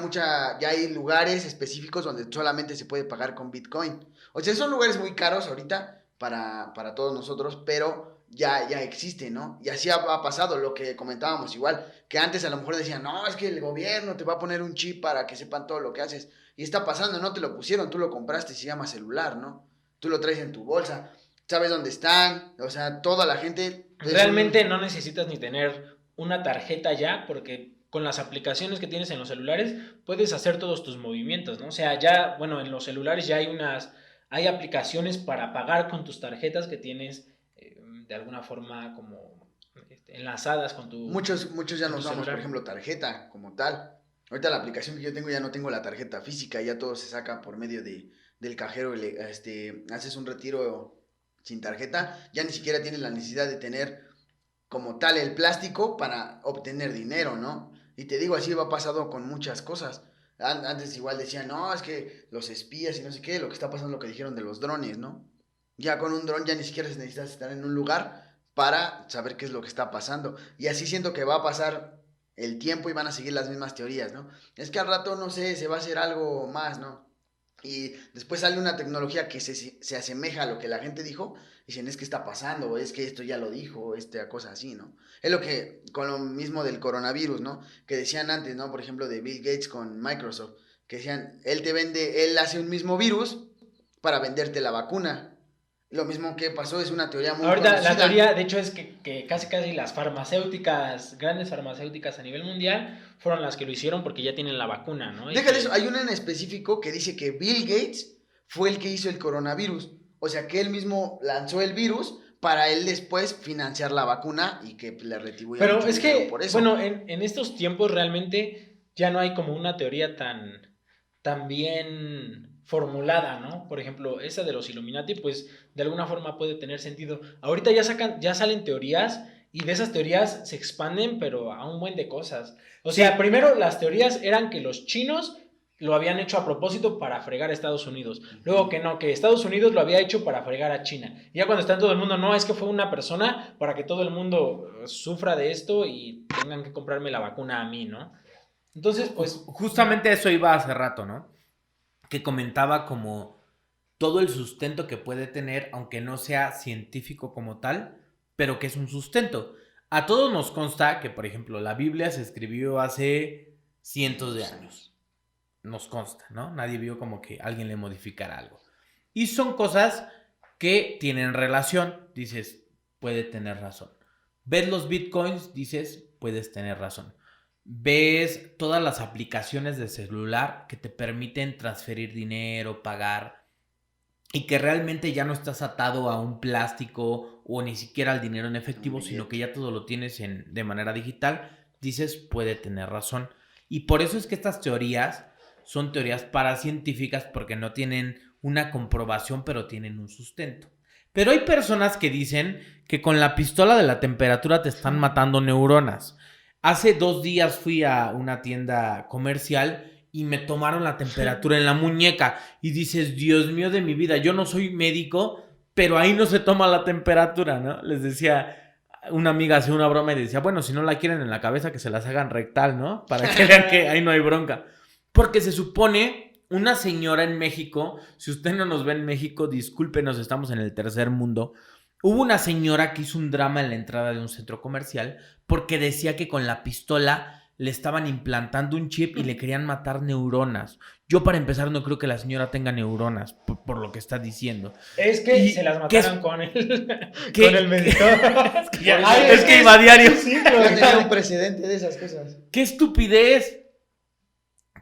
hay lugares específicos donde solamente se puede pagar con Bitcoin. O sea, son lugares muy caros ahorita para todos nosotros, pero ya existe, ¿no? Y así ha pasado lo que comentábamos igual, que antes a lo mejor decían, no, es que el gobierno te va a poner un chip para que sepan todo lo que haces. Y está pasando, no te lo pusieron, tú lo compraste, se llama celular, ¿no? Tú lo traes en tu bolsa, sabes dónde están, o sea, toda la gente... Realmente no necesitas ni tener una tarjeta ya, porque con las aplicaciones que tienes en los celulares puedes hacer todos tus movimientos, ¿no? O sea, ya, bueno, en los celulares ya hay aplicaciones para pagar con tus tarjetas que tienes de alguna forma como enlazadas con tu Muchos ya no usamos, celular. por ejemplo, tarjeta como tal. Ahorita la aplicación que yo tengo ya no tengo la tarjeta física, ya todo se saca por medio del cajero, haces un retiro sin tarjeta, ya ni siquiera tienes la necesidad de tener como tal el plástico para obtener dinero, ¿no? Y te digo, así va pasado con muchas cosas. Antes igual decían, no, es que los espías y no sé qué, lo que está pasando, lo que dijeron de los drones, ¿no? Ya con un dron ya ni siquiera necesitas estar en un lugar para saber qué es lo que está pasando. Y así siento que va a pasar el tiempo y van a seguir las mismas teorías, ¿no? Es que al rato, no sé, se va a hacer algo más, ¿no? Y después sale una tecnología que se asemeja a lo que la gente dijo, y dicen, es que está pasando, o es que esto ya lo dijo, esta cosa así, ¿no? Es lo que, con lo mismo del coronavirus, ¿no? Que decían antes, ¿no? Por ejemplo, de Bill Gates con Microsoft, que decían, él hace un mismo virus para venderte la vacuna. Lo mismo que pasó, es una teoría muy Ahorita conocida. la teoría, de hecho, es que casi las farmacéuticas, grandes farmacéuticas a nivel mundial, fueron las que lo hicieron porque ya tienen la vacuna, ¿no? Deja de eso, hay una en específico que dice que Bill Gates fue el que hizo el coronavirus. O sea, que él mismo lanzó el virus para él después financiar la vacuna y que le retribuyan. Pero es que, por eso. Bueno, en estos tiempos realmente ya no hay como una teoría tan bien formulada, ¿no? Por ejemplo, esa de los Illuminati, pues de alguna forma puede tener sentido. Ahorita ya salen teorías y de esas teorías se expanden, pero a un buen de cosas. O sea, primero las teorías eran que los chinos lo habían hecho a propósito para fregar a Estados Unidos. Luego que no, que Estados Unidos lo había hecho para fregar a China. Y ya cuando está en todo el mundo, no, es que fue una persona para que todo el mundo sufra de esto y tengan que comprarme la vacuna a mí, ¿no? Entonces, pues... Justamente eso iba hace rato, ¿no? Que comentaba como todo el sustento que puede tener, aunque no sea científico como tal, pero que es un sustento. A todos nos consta que, por ejemplo, la Biblia se escribió hace cientos de años. Nos consta, ¿no? Nadie vio como que alguien le modificara algo. Y son cosas que tienen relación. Dices, puede tener razón. Ves los bitcoins, dices, puedes tener razón. Ves todas las aplicaciones de celular que te permiten transferir dinero, pagar, y que realmente ya no estás atado a un plástico o ni siquiera al dinero en efectivo, sino que ya todo lo tienes de manera digital, dices, puede tener razón. Y por eso es que estas teorías son teorías paracientíficas, porque no tienen una comprobación, pero tienen un sustento. Pero hay personas que dicen que con la pistola de la temperatura te están matando neuronas. Hace 2 días fui a una tienda comercial y me tomaron la temperatura en la muñeca. Y dices, Dios mío de mi vida, yo no soy médico, pero ahí no se toma la temperatura, ¿no? Les decía, una amiga hacía una broma y decía, bueno, si no la quieren en la cabeza, que se las hagan rectal, ¿no? Para que vean que ahí no hay bronca. Porque se supone, una señora en México, si usted no nos ve en México, discúlpenos, estamos en el tercer mundo. Hubo una señora que hizo un drama en la entrada de un centro comercial porque decía que con la pistola le estaban implantando un chip y le querían matar neuronas. Yo, para empezar, no creo que la señora tenga neuronas por lo que está diciendo. Es que se las mataron con el medidor. Es que iba a diario. Sí, pero tenía un precedente de esas cosas. ¡Qué estupidez!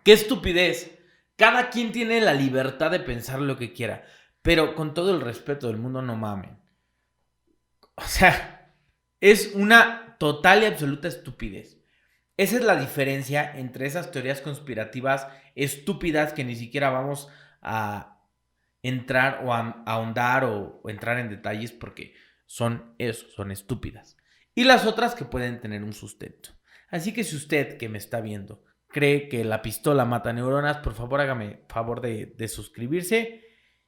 ¡Qué estupidez! Cada quien tiene la libertad de pensar lo que quiera, pero con todo el respeto del mundo, no mamen. O sea, es una total y absoluta estupidez. Esa es la diferencia entre esas teorías conspirativas estúpidas que ni siquiera vamos a entrar o a ahondar o entrar en detalles porque son estúpidas. Y las otras que pueden tener un sustento. Así que si usted que me está viendo cree que la pistola mata neuronas, por favor hágame favor de suscribirse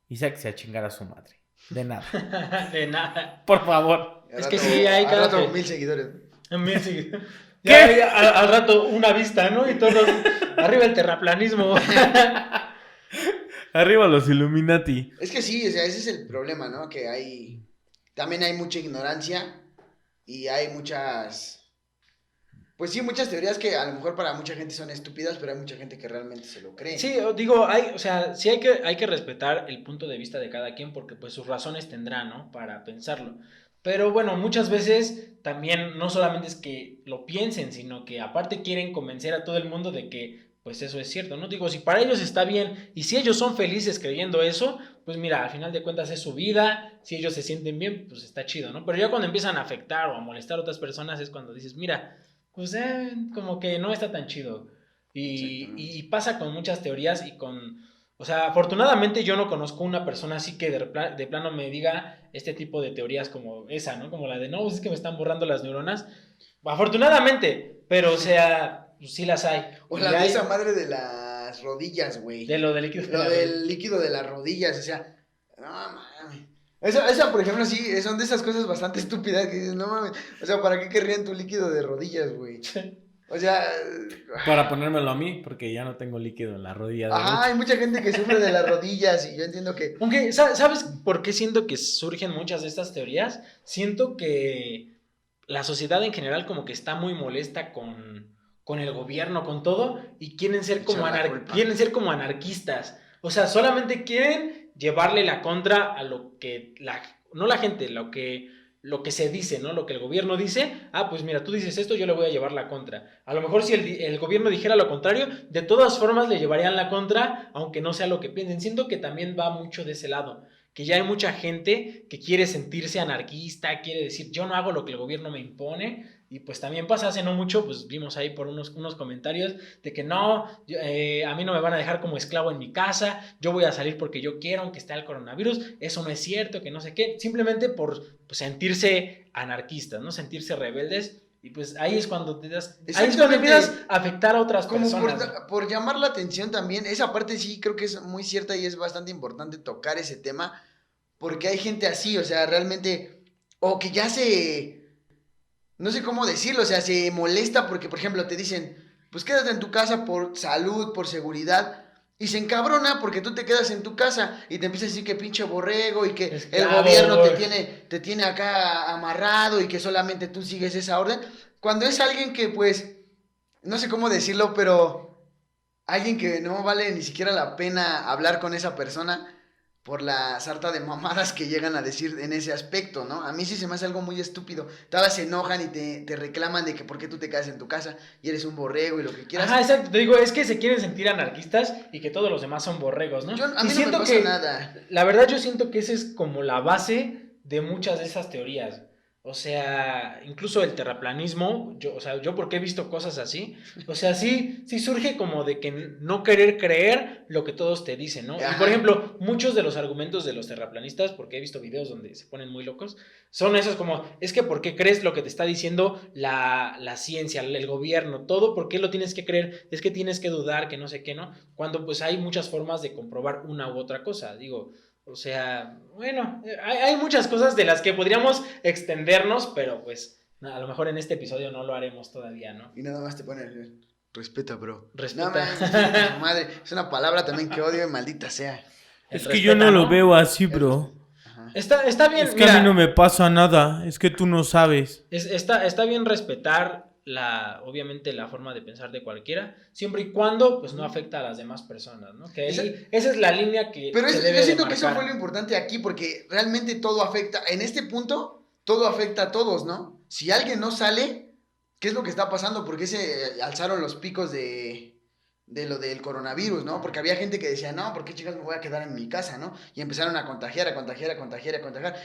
y sáquese a chingar a su madre. De nada. De nada. Por favor. Es que sí, hay cada rato 1000 seguidores. 1000 seguidores. Ya, al rato una vista, ¿no? Y todos arriba el terraplanismo. Arriba los Illuminati. Es que sí, o sea, ese es el problema, ¿no? Que hay también hay mucha ignorancia y hay pues sí, muchas teorías que a lo mejor para mucha gente son estúpidas, pero hay mucha gente que realmente se lo cree. Sí, digo, o sea, sí hay que respetar el punto de vista de cada quien porque pues sus razones tendrá, ¿no? Para pensarlo. Pero bueno, muchas veces también no solamente es que lo piensen, sino que aparte quieren convencer a todo el mundo de que pues eso es cierto, ¿no? Digo, si para ellos está bien y si ellos son felices creyendo eso, pues mira, al final de cuentas es su vida, si ellos se sienten bien, pues está chido, ¿no? Pero ya cuando empiezan a afectar o a molestar a otras personas es cuando dices, mira, pues como que no está tan chido. Y pasa con muchas teorías y o sea, afortunadamente yo no conozco una persona así que de plano me diga este tipo de teorías como esa, ¿no? Como la de, no, pues es que me están borrando las neuronas. Afortunadamente, pero o sea, pues sí las hay. O la de esa madre de las rodillas, güey. De lo del líquido. Lo del líquido de las rodillas, o sea, no mames. Esa, por ejemplo, sí, son de esas cosas bastante estúpidas que dices, no mames. O sea, ¿para qué querrían tu líquido de rodillas, güey? O sea... Para ponérmelo a mí, porque ya no tengo líquido en la rodilla. Ajá, hay mucha gente que sufre de las rodillas y yo entiendo que... Aunque, ¿sabes por qué siento que surgen muchas de estas teorías? Siento que la sociedad en general como que está muy molesta con el gobierno, con todo, y quieren ser como anarquistas. O sea, solamente quieren llevarle la contra a lo que no la gente, lo que se dice, ¿no? Lo que el gobierno dice, pues mira, tú dices esto, yo le voy a llevar la contra. A lo mejor si el gobierno dijera lo contrario, de todas formas le llevarían la contra, aunque no sea lo que piensen. Siento que también va mucho de ese lado, que ya hay mucha gente que quiere sentirse anarquista, quiere decir, yo no hago lo que el gobierno me impone. Y pues también pasa hace no mucho, pues vimos ahí por unos comentarios de que no, a mí no me van a dejar como esclavo en mi casa, yo voy a salir porque yo quiero, aunque esté el coronavirus, eso no es cierto, que no sé qué, simplemente por pues, sentirse anarquistas, ¿no? Sentirse rebeldes. Y pues ahí es cuando ahí es cuando empiezas a afectar a otras personas. Por llamar la atención también, esa parte sí creo que es muy cierta y es bastante importante tocar ese tema, porque hay gente así, o sea, realmente, o que ya no sé cómo decirlo, o sea, se molesta porque, por ejemplo, te dicen, pues quédate en tu casa por salud, por seguridad, y se encabrona porque tú te quedas en tu casa y te empieza a decir que pinche borrego y que el gobierno te tiene acá amarrado y que solamente tú sigues esa orden, cuando es alguien que, pues, no sé cómo decirlo, pero alguien que no vale ni siquiera la pena hablar con esa persona por la sarta de mamadas que llegan a decir en ese aspecto, ¿no? A mí sí se me hace algo muy estúpido. Todas se enojan y te reclaman de que por qué tú te quedas en tu casa y eres un borrego y lo que quieras. Ajá, exacto. Te digo, es que se quieren sentir anarquistas y que todos los demás son borregos, ¿no? A mí no me pasa nada. La verdad yo siento que esa es como la base de muchas de esas teorías. O sea, incluso el terraplanismo, yo porque he visto cosas así, o sea, sí surge como de que no querer creer lo que todos te dicen, ¿no? Ajá. Y por ejemplo, muchos de los argumentos de los terraplanistas, porque he visto videos donde se ponen muy locos, son esos como, es que ¿por qué crees lo que te está diciendo la ciencia, el gobierno, todo? ¿Por qué lo tienes que creer? Es que tienes que dudar, que no sé qué, ¿no? Cuando pues hay muchas formas de comprobar una u otra cosa, digo... O sea, bueno, hay muchas cosas de las que podríamos extendernos, pero pues a lo mejor en este episodio no lo haremos todavía, ¿no? Y nada más te ponen, respeta, bro. Respeta. No, madre, es una palabra también que odio y maldita sea. Es que yo no lo veo así, bro. Está bien, es que mira, a mí no me pasa nada, es que tú no sabes. Está bien respetar obviamente la forma de pensar de cualquiera, siempre y cuando pues no afecta a las demás personas, ¿no? Que esa es la línea que pero se debe yo siento de que eso fue lo importante aquí, porque realmente todo afecta, en este punto, todo afecta a todos, ¿no? Si alguien no sale, ¿qué es lo que está pasando? ¿Por qué se alzaron los picos de lo del coronavirus, ¿no? Porque había gente que decía, no, ¿por qué chicas me voy a quedar en mi casa, ¿no? Y empezaron a contagiar.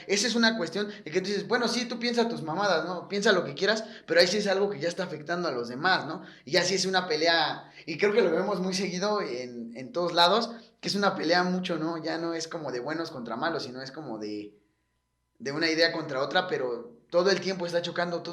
Esa es una cuestión de que tú dices, bueno, sí, tú piensa tus mamadas, ¿no? Piensa lo que quieras, pero ahí sí es algo que ya está afectando a los demás, ¿no? Y así es una pelea, y creo que lo vemos muy seguido en todos lados, que es una pelea mucho, ¿no? Ya no es como de buenos contra malos, sino es como de una idea contra otra, pero todo el tiempo está chocando,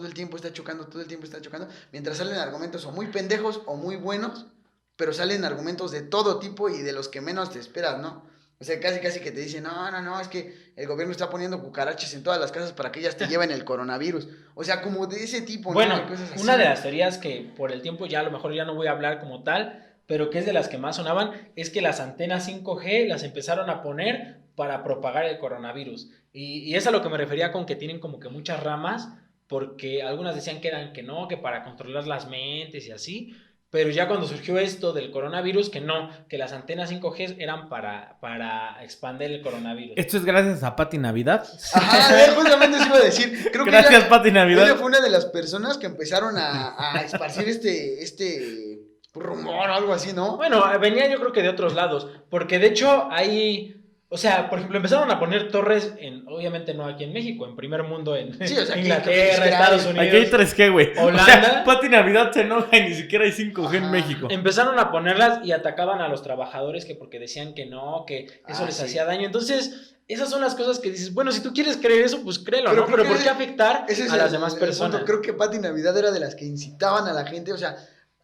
mientras salen argumentos o muy pendejos o muy buenos, pero salen argumentos de todo tipo y de los que menos te esperas, ¿no? O sea, casi que te dicen, no, es que el gobierno está poniendo cucarachas en todas las casas para que ellas te lleven el coronavirus. O sea, como de ese tipo, bueno, ¿no? Cosas así. Una de las teorías que por el tiempo ya a lo mejor ya no voy a hablar como tal, pero que es de las que más sonaban, es que las antenas 5G las empezaron a poner para propagar el coronavirus. Y es a lo que me refería con que tienen como que muchas ramas, porque algunas decían que no, que para controlar las mentes y así, pero ya cuando surgió esto del coronavirus, que no, que las antenas 5G eran para expandir el coronavirus. Esto es gracias a Pati Navidad. Ajá, justamente eso iba a decir. Creo Gracias, que Pati Navidad. ella fue una de las personas que empezaron a esparcir este rumor o algo así, ¿no? Bueno, venía yo creo que de otros lados, porque de hecho hay, o sea, por ejemplo, empezaron a poner torres obviamente no aquí en México, en primer mundo, en Sí, o sea, Inglaterra, Estados Unidos. Aquí hay 3G, güey. Holanda. O sea, Pati Navidad se enoja y ni siquiera hay 5G en México. Empezaron a ponerlas y atacaban a los trabajadores que porque decían que no, que eso les hacía daño. Entonces, esas son las cosas que dices, bueno, si tú quieres creer eso, pues créelo, ¿no? Pero ¿por qué afectar a las demás personas? Creo que Pati Navidad era de las que incitaban a la gente, o sea,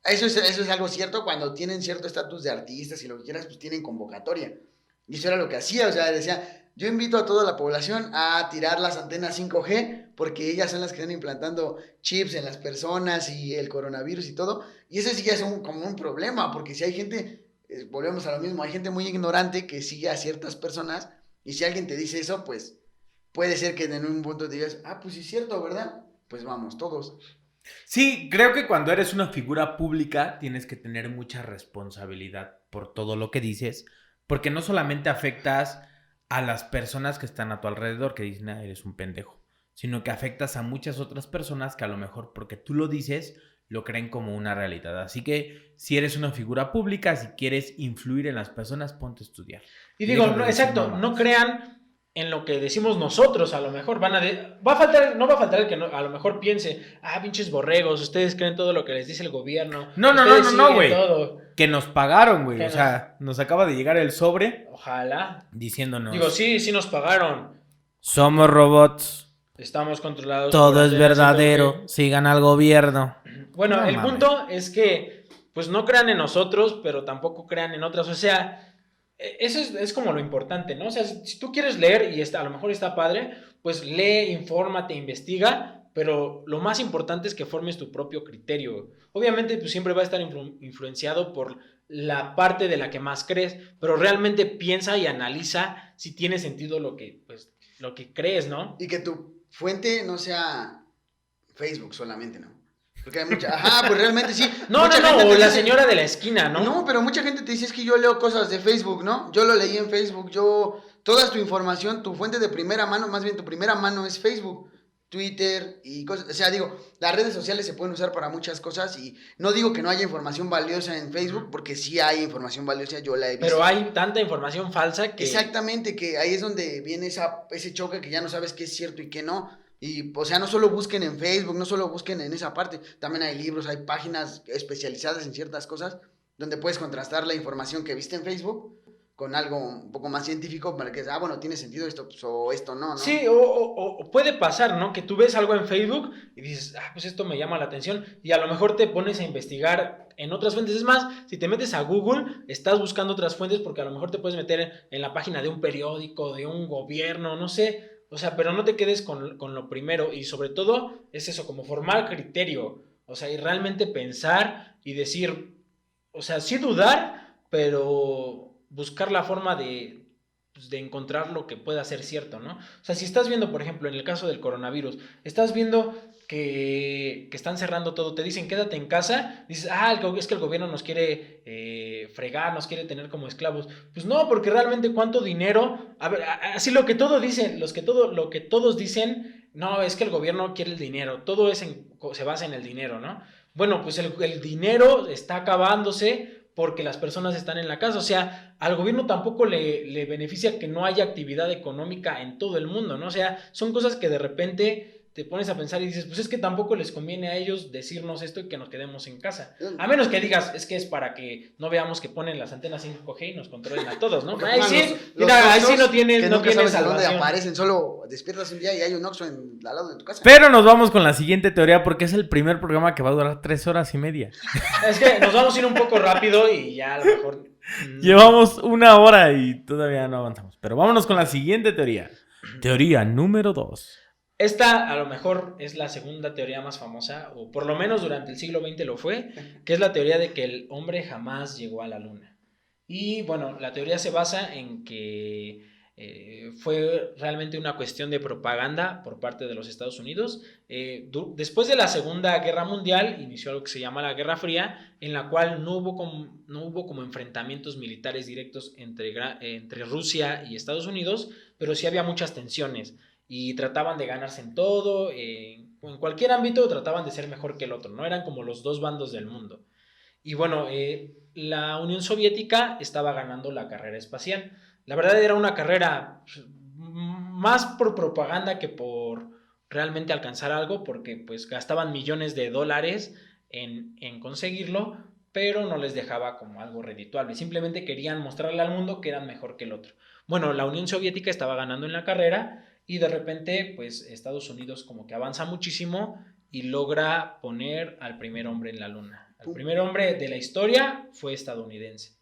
eso es algo cierto, cuando tienen cierto estatus de artistas y lo que quieras, pues tienen convocatoria. Y eso era lo que hacía, o sea, decía, yo invito a toda la población a tirar las antenas 5G, porque ellas son las que están implantando chips en las personas y el coronavirus y todo. Y eso sí ya es como un problema, porque si hay gente, volvemos a lo mismo, hay gente muy ignorante que sigue a ciertas personas, y si alguien te dice eso, pues puede ser que en un punto te digas, pues sí es cierto, ¿verdad? Pues vamos, todos. Sí, creo que cuando eres una figura pública tienes que tener mucha responsabilidad por todo lo que dices, porque no solamente afectas a las personas que están a tu alrededor, que dicen, eres un pendejo, sino que afectas a muchas otras personas que a lo mejor porque tú lo dices, lo creen como una realidad. Así que si eres una figura pública, si quieres influir en las personas, ponte a estudiar. Y digo, no, exacto, no crean en lo que decimos nosotros, a lo mejor no va a faltar el que a lo mejor piense, pinches borregos, ustedes creen todo lo que les dice el gobierno. No, güey. Que nos pagaron, güey. O sea, nos acaba de llegar el sobre. Ojalá. Diciéndonos. Digo, sí nos pagaron. Somos robots. Estamos controlados. Todo es verdadero. Sigan al gobierno. Bueno, el punto es que, pues no crean en nosotros, pero tampoco crean en otras. O sea, eso es como lo importante, ¿no? O sea, si tú quieres leer y a lo mejor está padre, pues lee, infórmate, investiga, pero lo más importante es que formes tu propio criterio. Obviamente, pues siempre va a estar influenciado por la parte de la que más crees, pero realmente piensa y analiza si tiene sentido lo que crees, ¿no? Y que tu fuente no sea Facebook solamente, ¿no? Porque hay mucha... pues realmente sí. No, o la señora de la esquina, ¿no? No, pero mucha gente te dice, es que yo leo cosas de Facebook, ¿no? Yo lo leí en Facebook, toda tu información, tu fuente de primera mano, más bien tu primera mano es Facebook, Twitter y cosas. O sea, digo, las redes sociales se pueden usar para muchas cosas y no digo que no haya información valiosa en Facebook, porque sí hay información valiosa, yo la he visto. Pero hay tanta información falsa que... Exactamente, que ahí es donde viene ese choque que ya no sabes qué es cierto y qué no. Y, o sea, no solo busquen en Facebook, no solo busquen en esa parte, también hay libros, hay páginas especializadas en ciertas cosas donde puedes contrastar la información que viste en Facebook con algo un poco más científico para que, bueno, tiene sentido esto, pues, o esto no, ¿no? Sí, o puede pasar, ¿no? Que tú ves algo en Facebook y dices, pues esto me llama la atención y a lo mejor te pones a investigar en otras fuentes. Es más, si te metes a Google, estás buscando otras fuentes porque a lo mejor te puedes meter en la página de un periódico, de un gobierno, no sé. O sea, pero no te quedes con lo primero y sobre todo es eso, como formar criterio, o sea, y realmente pensar y decir, o sea, sí dudar, pero buscar la forma de encontrar lo que pueda ser cierto, ¿no? O sea, si estás viendo, por ejemplo, en el caso del coronavirus, estás viendo que están cerrando todo, te dicen quédate en casa, dices, es que el gobierno nos quiere fregar, nos quiere tener como esclavos. Pues no, porque realmente cuánto dinero, a ver, así lo que todos dicen, lo que todos dicen, no, es que el gobierno quiere el dinero, todo se basa en el dinero, ¿no? Bueno, pues el dinero está acabándose porque las personas están en la casa, o sea, al gobierno tampoco le beneficia que no haya actividad económica en todo el mundo, ¿no? O sea, son cosas que de repente te pones a pensar y dices, pues es que tampoco les conviene a ellos decirnos esto y que nos quedemos en casa. A menos que digas, es que es para que no veamos que ponen las antenas 5G y nos controlen a todos, ¿no? Ahí sí no tienes salvación. Dónde aparecen, solo despiertas un día y hay un Oxxo al lado de tu casa. Pero nos vamos con la siguiente teoría porque es el primer programa que va a durar 3 horas y media. Es que nos vamos a ir un poco rápido y ya a lo mejor... Llevamos 1 hora y todavía no avanzamos. Pero vámonos con la siguiente teoría. Teoría número 2. Esta a lo mejor es la segunda teoría más famosa, o por lo menos durante el siglo XX lo fue, que es la teoría de que el hombre jamás llegó a la luna. Y bueno, la teoría se basa en que fue realmente una cuestión de propaganda por parte de los Estados Unidos. Después de la Segunda Guerra Mundial inició lo que se llama la Guerra Fría, en la cual no hubo como enfrentamientos militares directos entre Rusia y Estados Unidos, pero sí había muchas tensiones y trataban de ganarse en todo, en cualquier ámbito trataban de ser mejor que el otro, ¿no? Eran como los dos bandos del mundo. Y bueno, la Unión Soviética estaba ganando la carrera espacial. La verdad era una carrera más por propaganda que por realmente alcanzar algo, porque pues gastaban millones de dólares en conseguirlo, pero no les dejaba como algo redituable. Simplemente querían mostrarle al mundo que eran mejor que el otro. Bueno, la Unión Soviética estaba ganando en la carrera y de repente pues Estados Unidos como que avanza muchísimo y logra poner al primer hombre en la luna. El primer hombre de la historia fue estadounidense.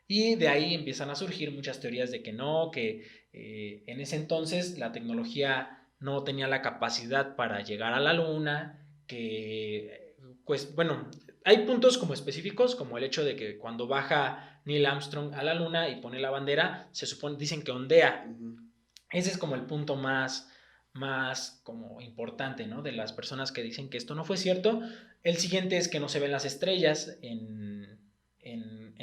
Y de ahí empiezan a surgir muchas teorías de que no, que en ese entonces la tecnología no tenía la capacidad para llegar a la luna, que pues bueno, hay puntos como específicos, como el hecho de que cuando baja Neil Armstrong a la luna y pone la bandera, se supone, dicen que ondea. Ese es como el punto más como importante, ¿no? De las personas que dicen que esto no fue cierto. El siguiente es que no se ven las estrellas en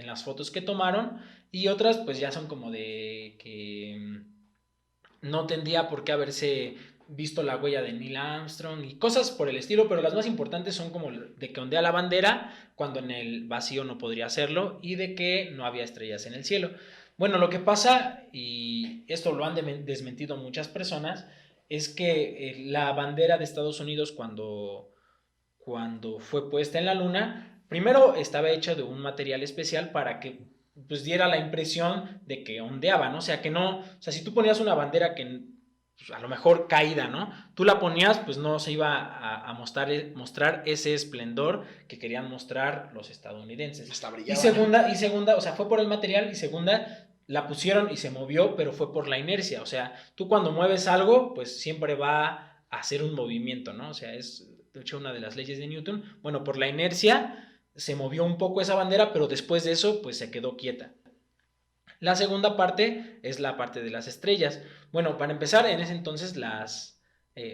las fotos que tomaron. Y otras pues ya son como de que no tendría por qué haberse visto la huella de Neil Armstrong y cosas por el estilo, pero las más importantes son como de que ondea la bandera cuando en el vacío no podría hacerlo y de que no había estrellas en el cielo. Bueno, lo que pasa, y esto lo han desmentido muchas personas, es que la bandera de Estados Unidos cuando fue puesta en la luna, primero estaba hecha de un material especial para que pues diera la impresión de que ondeaba, ¿no? O sea, que no, o sea, si tú ponías una bandera que pues, a lo mejor caída, ¿no? Tú la ponías, pues no se iba a mostrar ese esplendor que querían mostrar los estadounidenses. Hasta Y brillaba. segunda, o sea, fue por el material y segunda, la pusieron y se movió, pero fue por la inercia. O sea, tú cuando mueves algo, pues siempre va a hacer un movimiento, ¿no? O sea, es de hecho una de las leyes de Newton. Bueno, por la inercia se movió un poco esa bandera, pero después de eso, pues se quedó quieta. La segunda parte es la parte de las estrellas. Bueno, para empezar, en ese entonces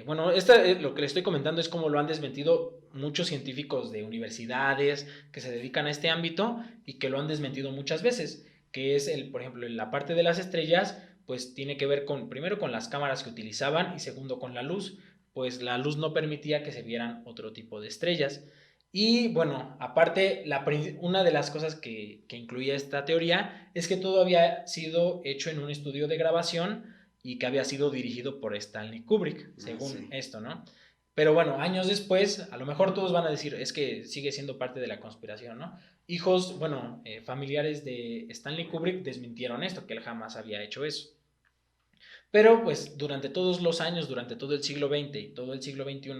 bueno, lo que le estoy comentando es cómo lo han desmentido muchos científicos de universidades que se dedican a este ámbito y que lo han desmentido muchas veces, que es, por ejemplo, en la parte de las estrellas, pues tiene que ver primero con las cámaras que utilizaban y segundo con la luz, pues la luz no permitía que se vieran otro tipo de estrellas. Y bueno, aparte, una de las cosas que incluía esta teoría es que todo había sido hecho en un estudio de grabación y que había sido dirigido por Stanley Kubrick, según esto, ¿no? Pero bueno, años después, a lo mejor todos van a decir, es que sigue siendo parte de la conspiración, ¿no? Hijos, bueno, familiares de Stanley Kubrick desmintieron esto, que él jamás había hecho eso. Pero pues durante todos los años, durante todo el siglo XX y todo el siglo XXI,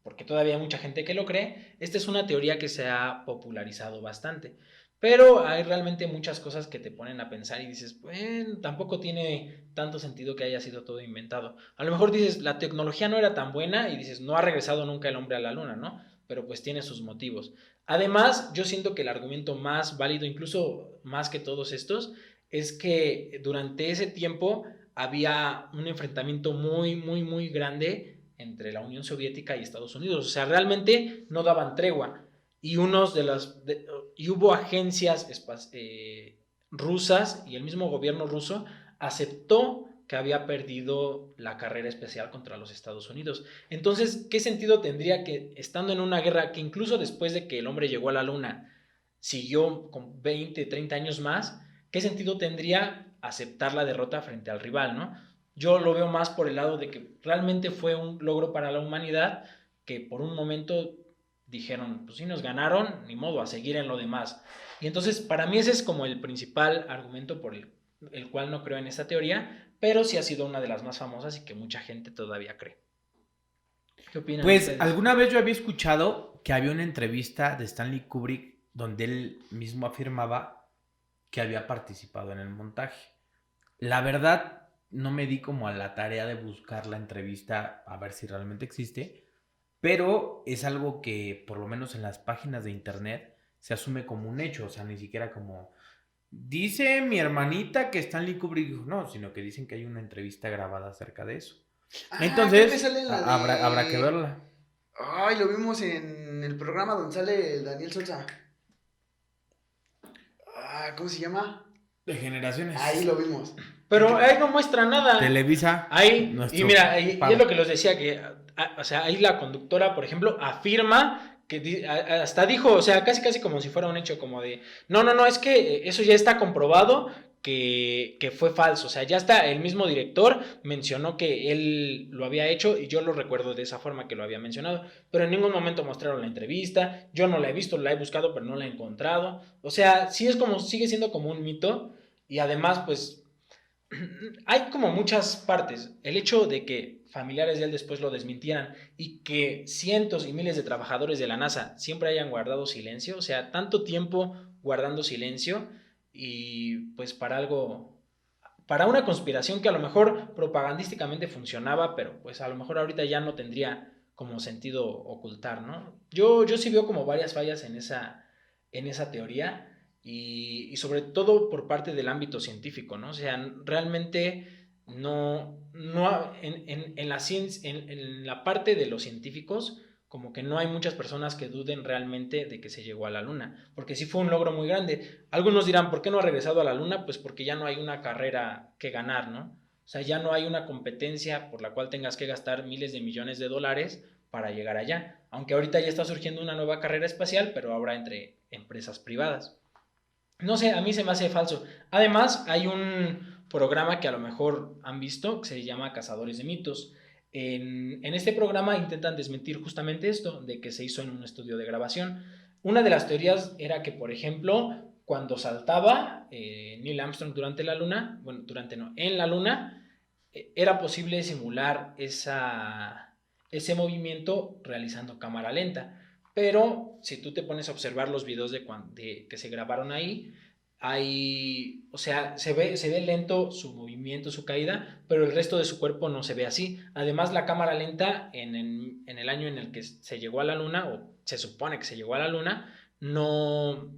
porque todavía hay mucha gente que lo cree, esta es una teoría que se ha popularizado bastante. Pero hay realmente muchas cosas que te ponen a pensar y dices, bueno, tampoco tiene tanto sentido que haya sido todo inventado. A lo mejor dices, la tecnología no era tan buena y dices, no ha regresado nunca el hombre a la luna, ¿no? Pero pues tiene sus motivos. Además, yo siento que el argumento más válido, incluso más que todos estos, es que durante ese tiempo había un enfrentamiento muy, muy, muy grande entre la Unión Soviética y Estados Unidos. O sea, realmente no daban tregua. Y, y hubo agencias rusas y el mismo gobierno ruso aceptó que había perdido la carrera especial contra los Estados Unidos. Entonces, ¿qué sentido tendría que, estando en una guerra que incluso después de que el hombre llegó a la luna, siguió con 20, 30 años más, qué sentido tendría aceptar la derrota frente al rival, ¿no? Yo lo veo más por el lado de que realmente fue un logro para la humanidad que por un momento dijeron, pues sí nos ganaron, ni modo, a seguir en lo demás. Y entonces para mí ese es como el principal argumento por el cual no creo en esta teoría, pero sí ha sido una de las más famosas y que mucha gente todavía cree. ¿Qué opinan Pues ustedes? alguna vez yo había escuchado que había una entrevista de Stanley Kubrick donde él mismo afirmaba que había participado en el montaje. La verdad, no me di como a la tarea de buscar la entrevista a ver si realmente existe, pero es algo que por lo menos en las páginas de internet se asume como un hecho, o sea, ni siquiera como dice mi hermanita que Stanley Kubrick dijo, no, sino que dicen que hay una entrevista grabada acerca de eso. Creo que Entonces, sale en la habrá que verla. Ay, lo vimos en el programa donde sale el Daniel Sosa. ¿Cómo se llama? De generaciones. Ahí lo vimos. Pero ahí no muestra nada. Televisa. Ahí, y mira, y es lo que les decía, que, o sea, ahí la conductora, por ejemplo, afirma que hasta dijo, o sea, casi como si fuera un hecho, como de, no, es que eso ya está comprobado que fue falso, o sea, ya está, el mismo director mencionó que él lo había hecho y yo lo recuerdo de esa forma que lo había mencionado, pero en ningún momento mostraron la entrevista, yo no la he visto, la he buscado, pero no la he encontrado, o sea, sí es como, sigue siendo como un mito y además, pues, hay como muchas partes. El hecho de que familiares de él después lo desmintieran y que cientos y miles de trabajadores de la NASA siempre hayan guardado silencio, o sea, tanto tiempo guardando silencio y pues para algo, para una conspiración que a lo mejor propagandísticamente funcionaba, pero pues a lo mejor ahorita ya no tendría como sentido ocultar, ¿no? Yo sí veo como varias fallas en esa teoría y sobre todo por parte del ámbito científico, ¿no? O sea, realmente no en la ciencia, en la parte de los científicos, como que no hay muchas personas que duden realmente de que se llegó a la luna, porque sí fue un logro muy grande. Algunos dirán, ¿por qué no ha regresado a la luna? Pues porque ya no hay una carrera que ganar, ¿no? O sea, ya no hay una competencia por la cual tengas que gastar miles de millones de dólares para llegar allá. Aunque ahorita ya está surgiendo una nueva carrera espacial, pero ahora entre empresas privadas. No sé, a mí se me hace falso. Además, hay un programa que a lo mejor han visto que se llama Cazadores de Mitos. En este programa intentan desmentir justamente esto, de que se hizo en un estudio de grabación. Una de las teorías era que, por ejemplo, cuando saltaba Neil Armstrong durante la luna, bueno, en la luna, era posible simular ese movimiento realizando cámara lenta. Pero si tú te pones a observar los videos de que se grabaron ahí, o sea, se ve lento su movimiento, su caída, pero el resto de su cuerpo no se ve así. Además, la cámara lenta en el año en el que se llegó a la luna, o se supone que se llegó a la luna, no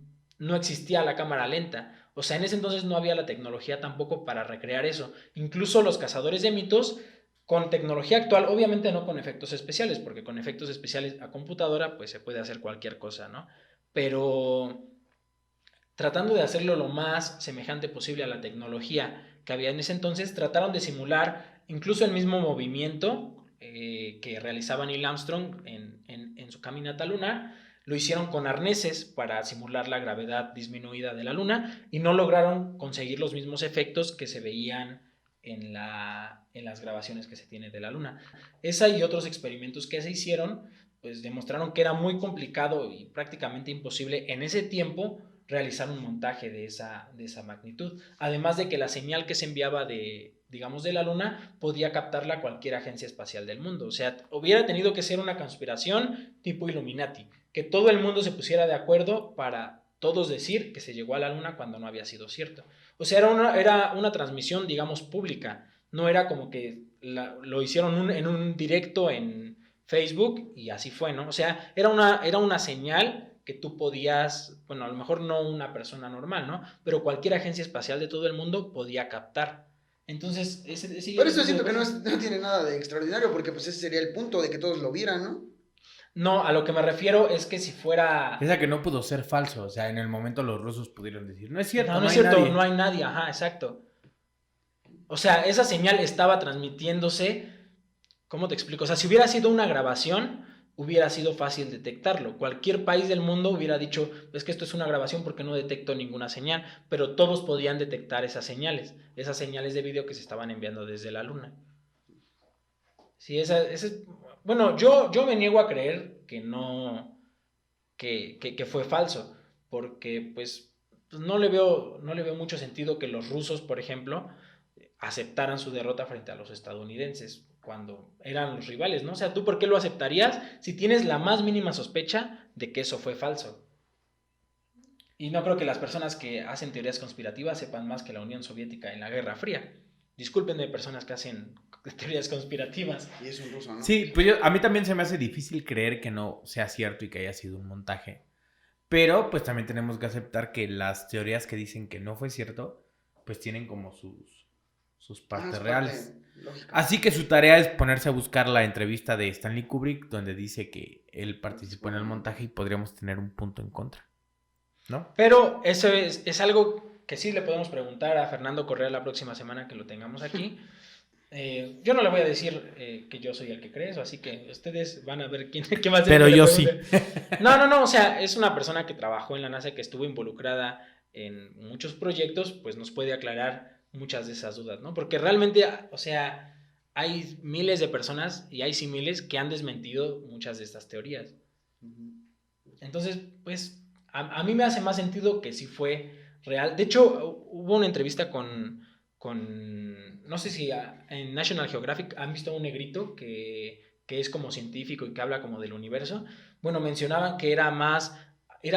existía la cámara lenta. O sea, en ese entonces no había la tecnología tampoco para recrear eso. Incluso los cazadores de mitos con tecnología actual, obviamente no con efectos especiales, porque con efectos especiales a computadora pues se puede hacer cualquier cosa, ¿no? Pero tratando de hacerlo lo más semejante posible a la tecnología que había en ese entonces, trataron de simular incluso el mismo movimiento que realizaba Neil Armstrong en su caminata lunar. Lo hicieron con arneses para simular la gravedad disminuida de la luna y no lograron conseguir los mismos efectos que se veían en las grabaciones que se tiene de la luna. Esa y otros experimentos que se hicieron, pues demostraron que era muy complicado y prácticamente imposible en ese tiempo realizar un montaje de esa magnitud. Además de que la señal que se enviaba digamos, de la luna, podía captarla cualquier agencia espacial del mundo. O sea, hubiera tenido que ser una conspiración tipo Illuminati, que todo el mundo se pusiera de acuerdo para todos decir que se llegó a la luna cuando no había sido cierto. O sea, era una transmisión, digamos, pública. No era como que lo hicieron en un directo en Facebook y así fue, ¿no? O sea, era una señal que tú podías, bueno, a lo mejor no una persona normal, ¿no? Pero cualquier agencia espacial de todo el mundo podía captar. Entonces, Pero eso siento que no tiene nada de extraordinario, porque pues ese sería el punto de que todos lo vieran, ¿no? No, a lo que me refiero es que si fuera... Piensa que no pudo ser falso, o sea, en el momento los rusos pudieron decir, no es cierto, no es cierto, nadie. No hay nadie, ajá, exacto. O sea, esa señal estaba transmitiéndose, ¿cómo te explico? O sea, si hubiera sido una grabación, hubiera sido fácil detectarlo. Cualquier país del mundo hubiera dicho, es que esto es una grabación porque no detecto ninguna señal, pero todos podían detectar esas señales de video que se estaban enviando desde la luna. Sí, bueno, yo me niego a creer que no, que fue falso, porque pues no le veo mucho sentido que los rusos, por ejemplo, aceptaran su derrota frente a los estadounidenses cuando eran los rivales, ¿no? O sea, ¿tú por qué lo aceptarías si tienes la más mínima sospecha de que eso fue falso? Y no creo que las personas que hacen teorías conspirativas sepan más que la Unión Soviética en la Guerra Fría. Discúlpenme, personas que hacen teorías conspirativas. Y es un ruso, ¿no? Sí, pues a mí también se me hace difícil creer que no sea cierto y que haya sido un montaje. Pero pues también tenemos que aceptar que las teorías que dicen que no fue cierto, pues tienen como sus partes reales. Lógica. Así que su tarea es ponerse a buscar la entrevista de Stanley Kubrick, donde dice que él participó en el montaje y podríamos tener un punto en contra, ¿no? Pero eso es algo que sí le podemos preguntar a Fernando Correa la próxima semana que lo tengamos aquí. Yo no le voy a decir que yo soy el que cree eso, así que ustedes van a ver quién va a ser. Pero el que yo le sí. pregunte. No, o sea, es una persona que trabajó en la NASA, que estuvo involucrada en muchos proyectos, pues nos puede aclarar muchas de esas dudas, ¿no? Porque realmente, o sea, hay miles de personas y hay similes que han desmentido muchas de estas teorías. Entonces, pues, a mí me hace más sentido que sí fue real. De hecho, hubo una entrevista con no sé si en National Geographic han visto a un negrito que es como científico y que habla como del universo. Bueno, mencionaban que era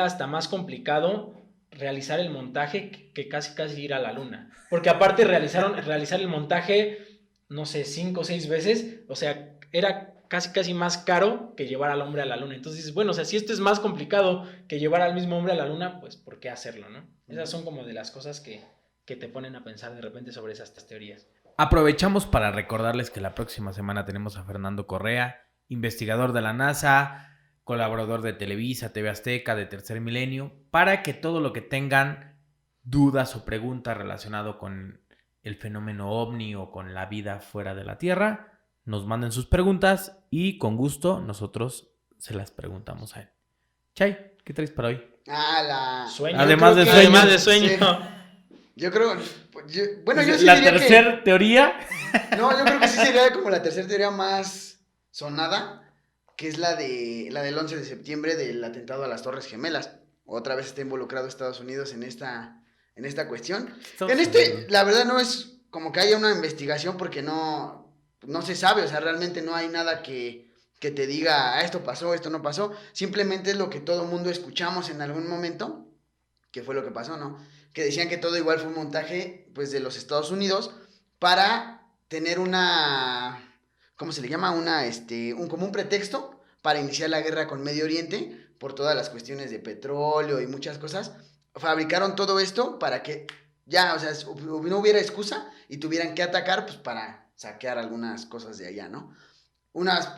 hasta más complicado realizar el montaje que casi ir a la luna. Porque aparte realizar el montaje, no sé, 5 o 6 veces, o sea, era casi más caro que llevar al hombre a la luna. Entonces dices, bueno, o sea, si esto es más complicado que llevar al mismo hombre a la luna, pues ¿por qué hacerlo, no? Esas son como de las cosas que te ponen a pensar de repente sobre esas teorías. Aprovechamos para recordarles que la próxima semana tenemos a Fernando Correa, investigador de la NASA, colaborador de Televisa, TV Azteca, de Tercer Milenio, para que todo lo que tengan dudas o preguntas relacionado con el fenómeno ovni o con la vida fuera de la Tierra, nos manden sus preguntas y con gusto nosotros se las preguntamos a él. Chay, ¿qué traes para hoy? Sueño. Además de sueño. Además de sueño. Sí. Yo creo, bueno, yo sí la diría tercera teoría. No, yo creo que sí sería como la tercera teoría más sonada, que es la del 11 de septiembre del atentado a las Torres Gemelas. Otra vez está involucrado Estados Unidos en esta cuestión. La verdad no es como que haya una investigación porque no se sabe, o sea, realmente no hay nada que te diga, esto pasó, esto no pasó. Simplemente es lo que todo mundo escuchamos en algún momento, que fue lo que pasó, ¿no? Que decían que todo igual fue un montaje, pues, de los Estados Unidos para tener ¿cómo se le llama? Como un pretexto para iniciar la guerra con Medio Oriente por todas las cuestiones de petróleo y muchas cosas. Fabricaron todo esto para que ya, o sea, no hubiera excusa y tuvieran que atacar, pues, para saquear algunas cosas de allá, ¿no?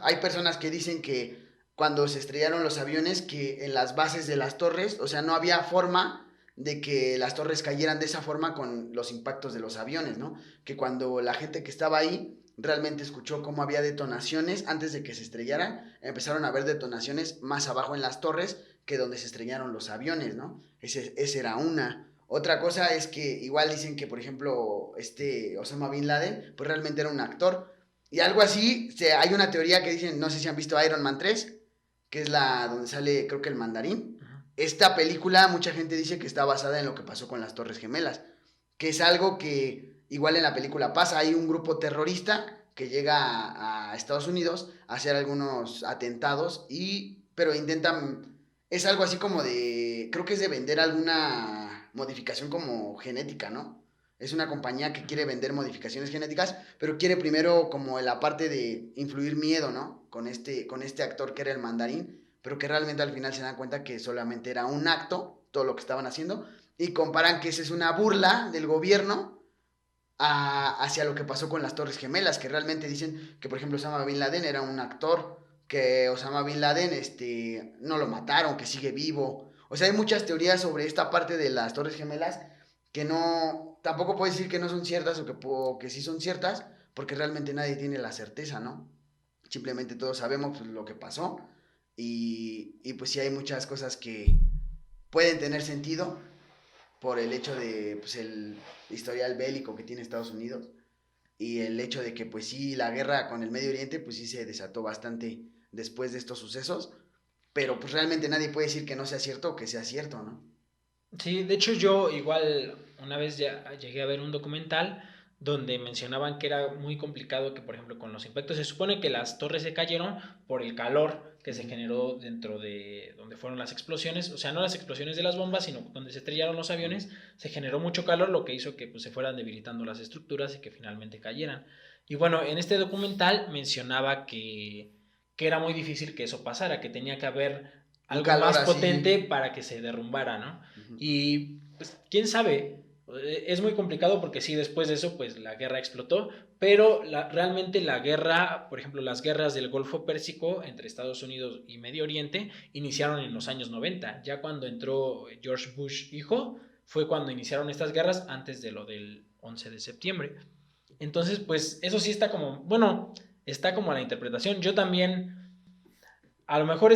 Hay personas que dicen que cuando se estrellaron los aviones, que en las bases de las torres, o sea, no había forma de que las torres cayeran de esa forma con los impactos de los aviones, ¿no? Que cuando la gente que estaba ahí realmente escuchó cómo había detonaciones antes de que se estrellaran, empezaron a haber detonaciones más abajo en las torres que donde se estrellaron los aviones, ¿no? Esa era una. Otra cosa es que igual dicen que, por ejemplo, Osama Bin Laden, pues realmente era un actor. Y algo así, hay una teoría que dicen, no sé si han visto Iron Man 3, que es donde sale, creo que el mandarín. Esta película, mucha gente dice que está basada en lo que pasó con las Torres Gemelas, que es algo que igual en la película pasa. Hay un grupo terrorista que llega a Estados Unidos a hacer algunos atentados, pero intentan, es algo así como creo que es de vender alguna modificación como genética, ¿no? Es una compañía que quiere vender modificaciones genéticas, pero quiere primero como la parte de influir miedo, ¿no? Con este actor que era el mandarín, pero que realmente al final se dan cuenta que solamente era un acto, todo lo que estaban haciendo, y comparan que esa es una burla del gobierno hacia lo que pasó con las Torres Gemelas, que realmente dicen que, por ejemplo, Osama Bin Laden era un actor, que Osama Bin Laden no lo mataron, que sigue vivo. O sea, hay muchas teorías sobre esta parte de las Torres Gemelas que tampoco puedes decir que no son ciertas o que sí son ciertas, porque realmente nadie tiene la certeza, ¿no? Simplemente todos sabemos, pues, lo que pasó. Y pues sí hay muchas cosas que pueden tener sentido por el hecho de, pues, el historial bélico que tiene Estados Unidos y el hecho de que, pues sí, la guerra con el Medio Oriente, pues sí se desató bastante después de estos sucesos, pero pues realmente nadie puede decir que no sea cierto o que sea cierto, ¿no? Sí, de hecho yo igual una vez ya llegué a ver un documental donde mencionaban que era muy complicado que, por ejemplo, con los impactos, se supone que las torres se cayeron por el calor que se generó dentro de donde fueron las explosiones, o sea, no las explosiones de las bombas, sino donde se estrellaron los aviones, se generó mucho calor, lo que hizo que pues, se fueran debilitando las estructuras y que finalmente cayeran. Y bueno, en este documental mencionaba que era muy difícil que eso pasara, que tenía que haber algo más así potente para que se derrumbara, ¿no? Y pues, quién sabe, es muy complicado porque sí, después de eso, pues la guerra explotó, pero realmente la guerra, por ejemplo, las guerras del Golfo Pérsico entre Estados Unidos y Medio Oriente iniciaron en los años 90. Ya cuando entró George Bush hijo, fue cuando iniciaron estas guerras antes de lo del 11 de septiembre. Entonces, pues eso sí está como, bueno, está como a la interpretación. Yo también, a lo mejor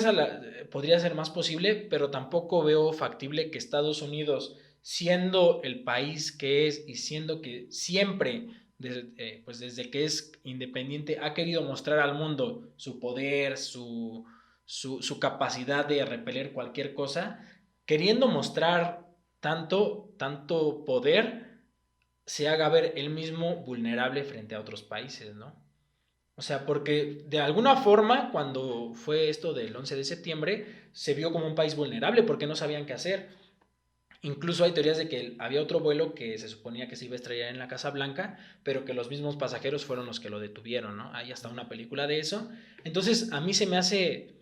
podría ser más posible, pero tampoco veo factible que Estados Unidos, siendo el país que es y siendo que siempre, pues desde que es independiente, ha querido mostrar al mundo su poder, su capacidad de repeler cualquier cosa, queriendo mostrar tanto poder, se haga ver él mismo vulnerable frente a otros países, ¿no? O sea, porque de alguna forma, cuando fue esto del 11 de septiembre, se vio como un país vulnerable porque no sabían qué hacer. Incluso hay teorías de que había otro vuelo que se suponía que se iba a estrellar en la Casa Blanca, pero que los mismos pasajeros fueron los que lo detuvieron, ¿no? Hay hasta una película de eso. Entonces, a mí se me hace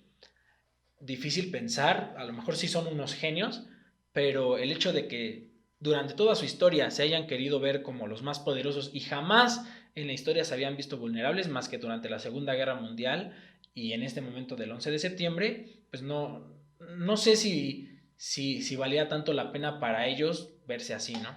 difícil pensar, a lo mejor sí son unos genios, pero el hecho de que durante toda su historia se hayan querido ver como los más poderosos y jamás en la historia se habían visto vulnerables más que durante la Segunda Guerra Mundial y en este momento del 11 de septiembre, pues no sé si valía tanto la pena para ellos verse así, ¿no?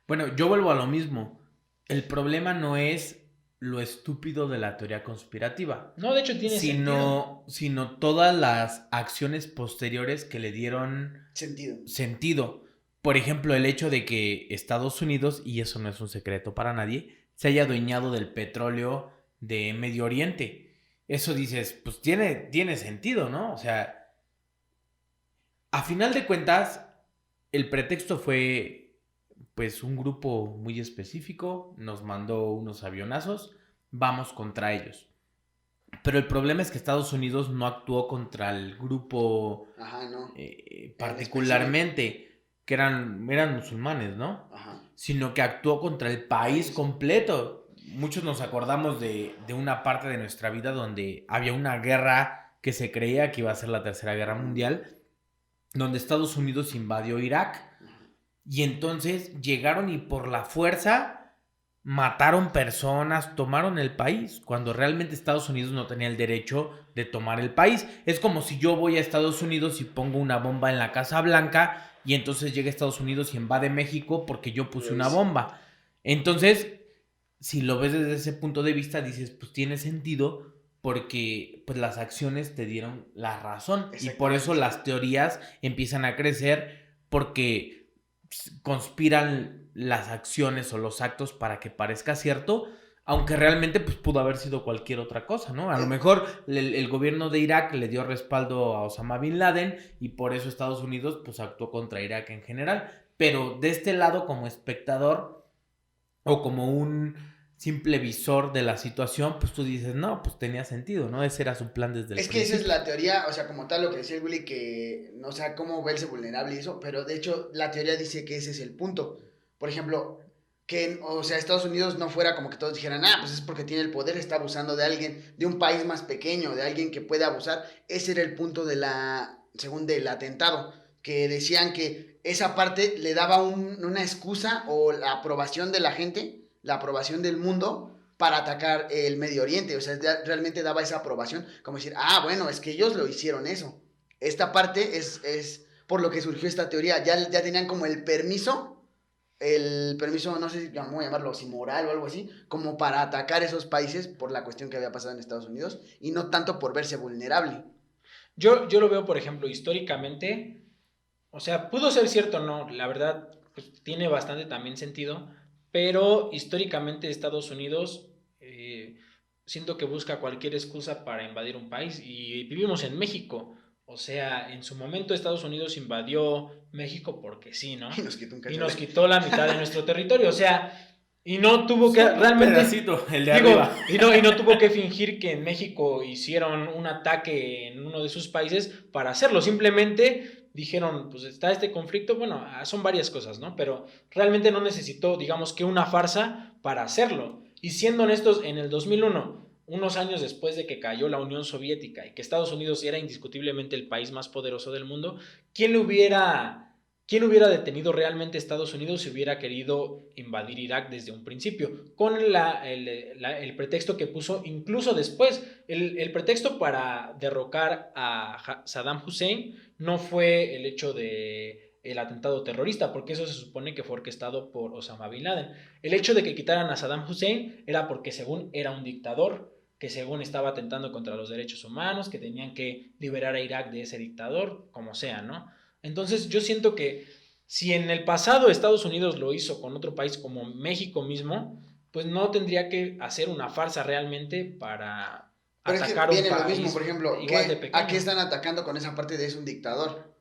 Bueno, yo vuelvo a lo mismo. El problema no es lo estúpido de la teoría conspirativa, No, de hecho tiene sentido. sino todas las acciones posteriores que le dieron sentido. Por ejemplo, el hecho de que Estados Unidos, y eso no es un secreto para nadie, se haya adueñado del petróleo de Medio Oriente. Eso dices, pues tiene sentido, ¿no? O sea, a final de cuentas, el pretexto fue pues un grupo muy específico, nos mandó unos avionazos, vamos contra ellos. Pero el problema es que Estados Unidos no actuó contra el grupo particularmente, que eran musulmanes, ¿no? Ajá. Sino que actuó contra el país completo. Muchos nos acordamos de una parte de nuestra vida donde había una guerra que se creía que iba a ser la Tercera Guerra Mundial, donde Estados Unidos invadió Irak. Y entonces llegaron y por la fuerza mataron personas, tomaron el país, cuando realmente Estados Unidos no tenía el derecho de tomar el país. Es como si yo voy a Estados Unidos y pongo una bomba en la Casa Blanca y entonces llega a Estados Unidos y invade México porque yo puse una bomba. Entonces, si lo ves desde ese punto de vista, dices, pues tiene sentido porque pues las acciones te dieron la razón y por eso las teorías empiezan a crecer porque conspiran las acciones o los actos para que parezca cierto, aunque realmente pues pudo haber sido cualquier otra cosa, ¿no? A lo mejor el gobierno de Irak le dio respaldo a Osama Bin Laden y por eso Estados Unidos pues actuó contra Irak en general, pero de este lado como espectador o como un simple visor de la situación, pues tú dices, no, pues tenía sentido, ¿no? Ese era su plan desde el principio. Es que esa es la teoría, o sea, como tal lo que decía el Willy, que, o sea, cómo verse vulnerable y eso, pero de hecho la teoría dice que ese es el punto. Por ejemplo, que, o sea, Estados Unidos no fuera como que todos dijeran, pues es porque tiene el poder, está abusando de alguien, de un país más pequeño, de alguien que puede abusar. Ese era el punto según del atentado, que decían que esa parte le daba una excusa o la aprobación de la gente, la aprobación del mundo para atacar el Medio Oriente. O sea, realmente daba esa aprobación, como decir, bueno, es que ellos lo hicieron eso. Esta parte es por lo que surgió esta teoría. Ya tenían como el permiso, no sé cómo llamarlo, si moral o algo así, como para atacar esos países por la cuestión que había pasado en Estados Unidos y no tanto por verse vulnerable. Yo lo veo, por ejemplo, históricamente, o sea, pudo ser cierto o no, la verdad, pues tiene bastante también sentido, pero históricamente Estados Unidos siento que busca cualquier excusa para invadir un país y vivimos en México. O sea, en su momento Estados Unidos invadió México porque sí, ¿no? Y nos quitó un y nos quitó la mitad de nuestro territorio. O sea, Y no tuvo que Solo un realmente... pedacito, el de Digo, arriba. y no tuvo que fingir que en México hicieron un ataque en uno de sus países para hacerlo. Simplemente dijeron, pues está este conflicto. Bueno, son varias cosas, ¿no? Pero realmente no necesitó, digamos que una farsa para hacerlo. Y siendo honestos, en el 2001, unos años después de que cayó la Unión Soviética y que Estados Unidos era indiscutiblemente el país más poderoso del mundo, ¿quién hubiera detenido realmente a Estados Unidos si hubiera querido invadir Irak desde un principio? Con el pretexto que puso incluso después. El pretexto para derrocar a Saddam Hussein no fue el hecho de el atentado terrorista, porque eso se supone que fue orquestado por Osama Bin Laden. El hecho de que quitaran a Saddam Hussein era porque según era un dictador, que según estaba atentando contra los derechos humanos, que tenían que liberar a Irak de ese dictador, como sea, ¿no? Entonces yo siento que si en el pasado Estados Unidos lo hizo con otro país como México mismo, pues no tendría que hacer una farsa realmente para Pero es que atacar un viene lo país mismo, por ejemplo, igual de pequeño. ¿a qué están atacando con esa parte de es un dictador?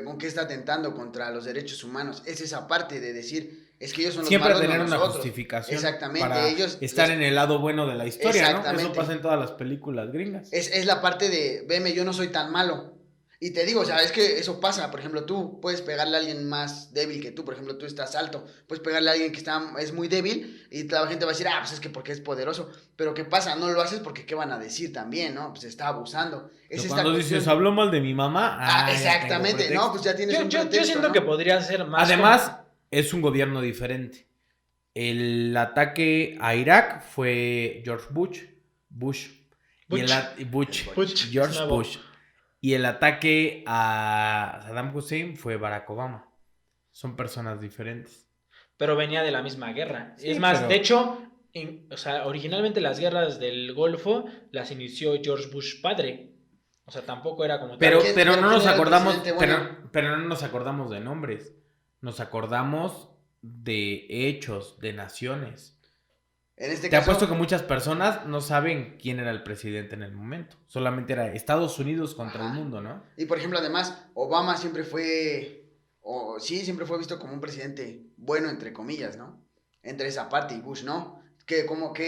¿Con qué está atentando contra los derechos humanos? Es esa parte de decir, es que ellos son los Siempre malos, tener no una nosotros. justificación Exactamente, para ellos estar en el lado bueno de la historia, ¿no? Exactamente. Eso pasa en todas las películas gringas. Es la parte de, veme, yo no soy tan malo. Y te digo, o sea, es que eso pasa. Por ejemplo, tú puedes pegarle a alguien más débil que tú. Por ejemplo, tú estás alto. Puedes pegarle a alguien que es muy débil y la gente va a decir, ah, pues es que porque es poderoso. Pero ¿qué pasa? No lo haces porque ¿qué van a decir también, no? Pues está abusando. Es esta Cuando cuestión. dices, habló mal de mi mamá. Ah, ya exactamente. tengo No, pues ya tienes un Yo pretexto, siento ¿no? que podría ser más... Además, es un gobierno diferente. El ataque a Irak fue George Bush. Bush. George Nuevo. Bush. Y el ataque a Saddam Hussein fue Barack Obama. Son personas diferentes. Pero venía de la misma guerra. Sí, es más, pero- de hecho, o sea, originalmente las guerras del Golfo las inició George Bush padre. O sea, tampoco era como... Pero, ¿quién- pero pero no quién nos era el acordamos, presidente bueno? pero no nos acordamos de nombres. Nos acordamos de hechos, de naciones. En este Te caso, apuesto que muchas personas no saben quién era el presidente en el momento. Solamente era Estados Unidos contra el Ajá. mundo, ¿no? y por ejemplo, además, Obama siempre fue, siempre fue visto como un presidente bueno, entre comillas, ¿no? Entre esa parte y Bush, ¿no? ¿Qué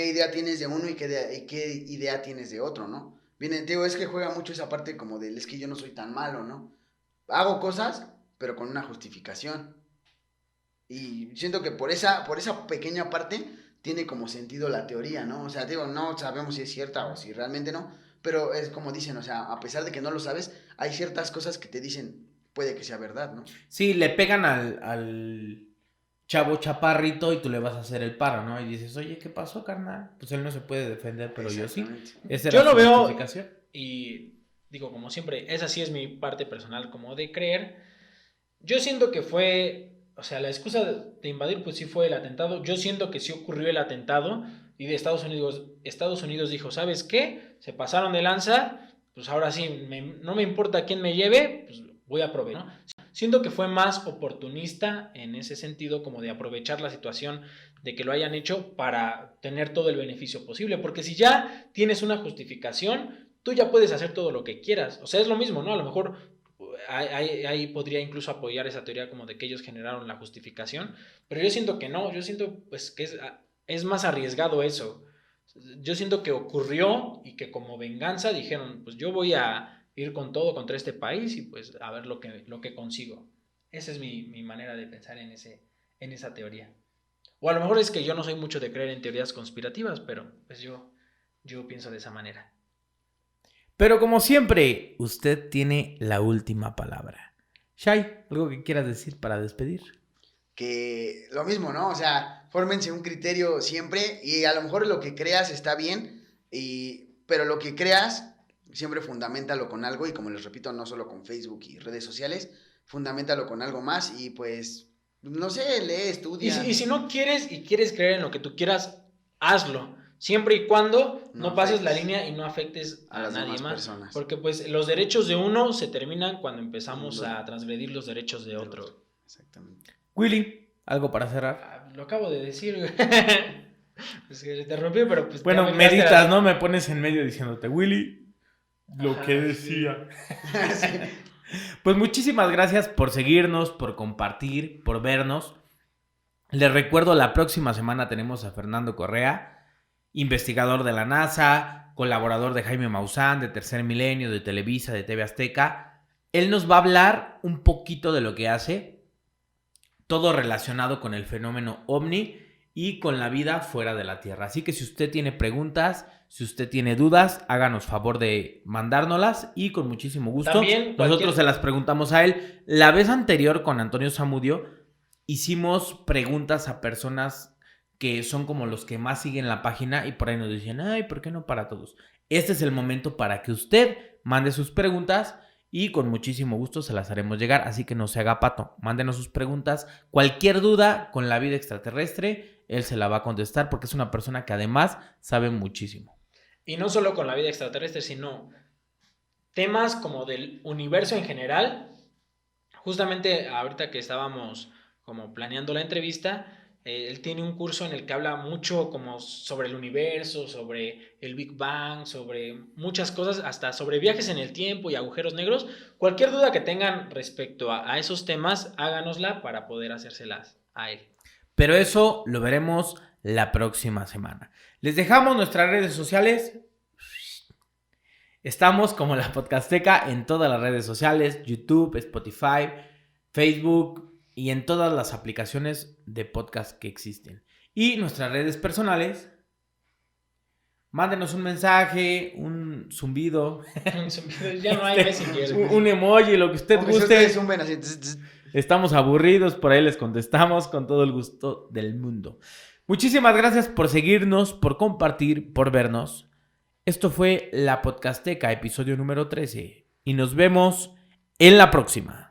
idea tienes de uno y qué idea tienes de otro, ¿no? Viene, te digo, es que juega mucho esa parte como del, es que yo no soy tan malo, ¿no? Hago cosas, pero con una justificación. Y siento que por esa pequeña parte tiene como sentido la teoría, ¿no? O sea, digo, no sabemos si es cierta o si realmente no, pero es como dicen, o sea, a pesar de que no lo sabes, hay ciertas cosas que te dicen, puede que sea verdad, ¿no? Sí, le pegan al chavo chaparrito y tú le vas a hacer el paro, ¿no? Y dices, oye, ¿qué pasó, carnal? Pues él no se puede defender, pero yo sí. Exactamente. Esa Yo era lo su veo justificación. y digo, como siempre, esa sí es mi parte personal como de creer. Yo siento que fue, o sea, la excusa de invadir pues sí fue el atentado. Yo siento que sí ocurrió el atentado y de Estados Unidos dijo, ¿sabes qué? Se pasaron de lanza, pues ahora sí, no me importa quién me lleve, pues voy a aprovechar, ¿no? Siento que fue más oportunista en ese sentido, como de aprovechar la situación de que lo hayan hecho para tener todo el beneficio posible, porque si ya tienes una justificación, tú ya puedes hacer todo lo que quieras, o sea, es lo mismo, ¿no? A lo mejor ahí podría incluso apoyar esa teoría como de que ellos generaron la justificación, pero yo siento que no, yo siento pues que es más arriesgado eso. Yo siento que ocurrió y que como venganza dijeron, pues yo voy a ir con todo contra este país y pues a ver lo que consigo. Esa es mi manera de pensar en esa teoría. O a lo mejor es que yo no soy mucho de creer en teorías conspirativas, pero pues yo pienso de esa manera. Pero como siempre, usted tiene la última palabra. Shai, ¿algo que quieras decir para despedir? Que lo mismo, ¿no? O sea, fórmense un criterio siempre y a lo mejor lo que creas está bien, pero lo que creas siempre fundamentalo con algo y como les repito, no solo con Facebook y redes sociales, fundamentalo con algo más y pues, no sé, lee, estudia. Y si no quieres y quieres creer en lo que tú quieras, hazlo. Siempre y cuando no pases la línea y no afectes a las nadie demás más. personas. Porque pues los derechos de uno se terminan cuando empezamos a transgredir los derechos de otro. Exactamente. Willy, ¿algo para cerrar? Lo acabo de decir, güey. Pues que se te rompió, pero pues... Bueno, ya me quedaste meditas, ¿no? Me pones en medio diciéndote, Willy, lo Ajá, que decía. Pues muchísimas gracias por seguirnos, por compartir, por vernos. Les recuerdo, la próxima semana tenemos a Fernando Correa, investigador de la NASA, colaborador de Jaime Maussan, de Tercer Milenio, de Televisa, de TV Azteca. Él nos va a hablar un poquito de lo que hace, todo relacionado con el fenómeno OVNI y con la vida fuera de la Tierra. Así que si usted tiene preguntas, si usted tiene dudas, háganos favor de mandárnoslas y con muchísimo gusto También nosotros se las preguntamos a él. La vez anterior con Antonio Zamudio hicimos preguntas a personas que son como los que más siguen la página y por ahí nos dicen, ay, ¿por qué no para todos? Este es el momento para que usted mande sus preguntas y con muchísimo gusto se las haremos llegar, así que no se haga pato, mándenos sus preguntas, cualquier duda con la vida extraterrestre, él se la va a contestar porque es una persona que además sabe muchísimo. Y no solo con la vida extraterrestre, sino temas como del universo en general. Justamente ahorita que estábamos como planeando la entrevista, él tiene un curso en el que habla mucho como sobre el universo, sobre el Big Bang, sobre muchas cosas, hasta sobre viajes en el tiempo y agujeros negros. Cualquier duda que tengan respecto a esos temas, háganosla para poder hacérselas a él. Pero eso lo veremos la próxima semana. Les dejamos nuestras redes sociales. Estamos como La Podcasteca en todas las redes sociales, YouTube, Spotify, Facebook y en todas las aplicaciones de podcast que existen. Y nuestras redes personales, mándenos un mensaje, un zumbido, ya no hay Messenger. un emoji, lo que usted Como que si guste. ustedes zumben así, Estamos aburridos, por ahí les contestamos con todo el gusto del mundo. Muchísimas gracias por seguirnos, por compartir, por vernos. Esto fue La Podcasteca, episodio número 13. Y nos vemos en la próxima.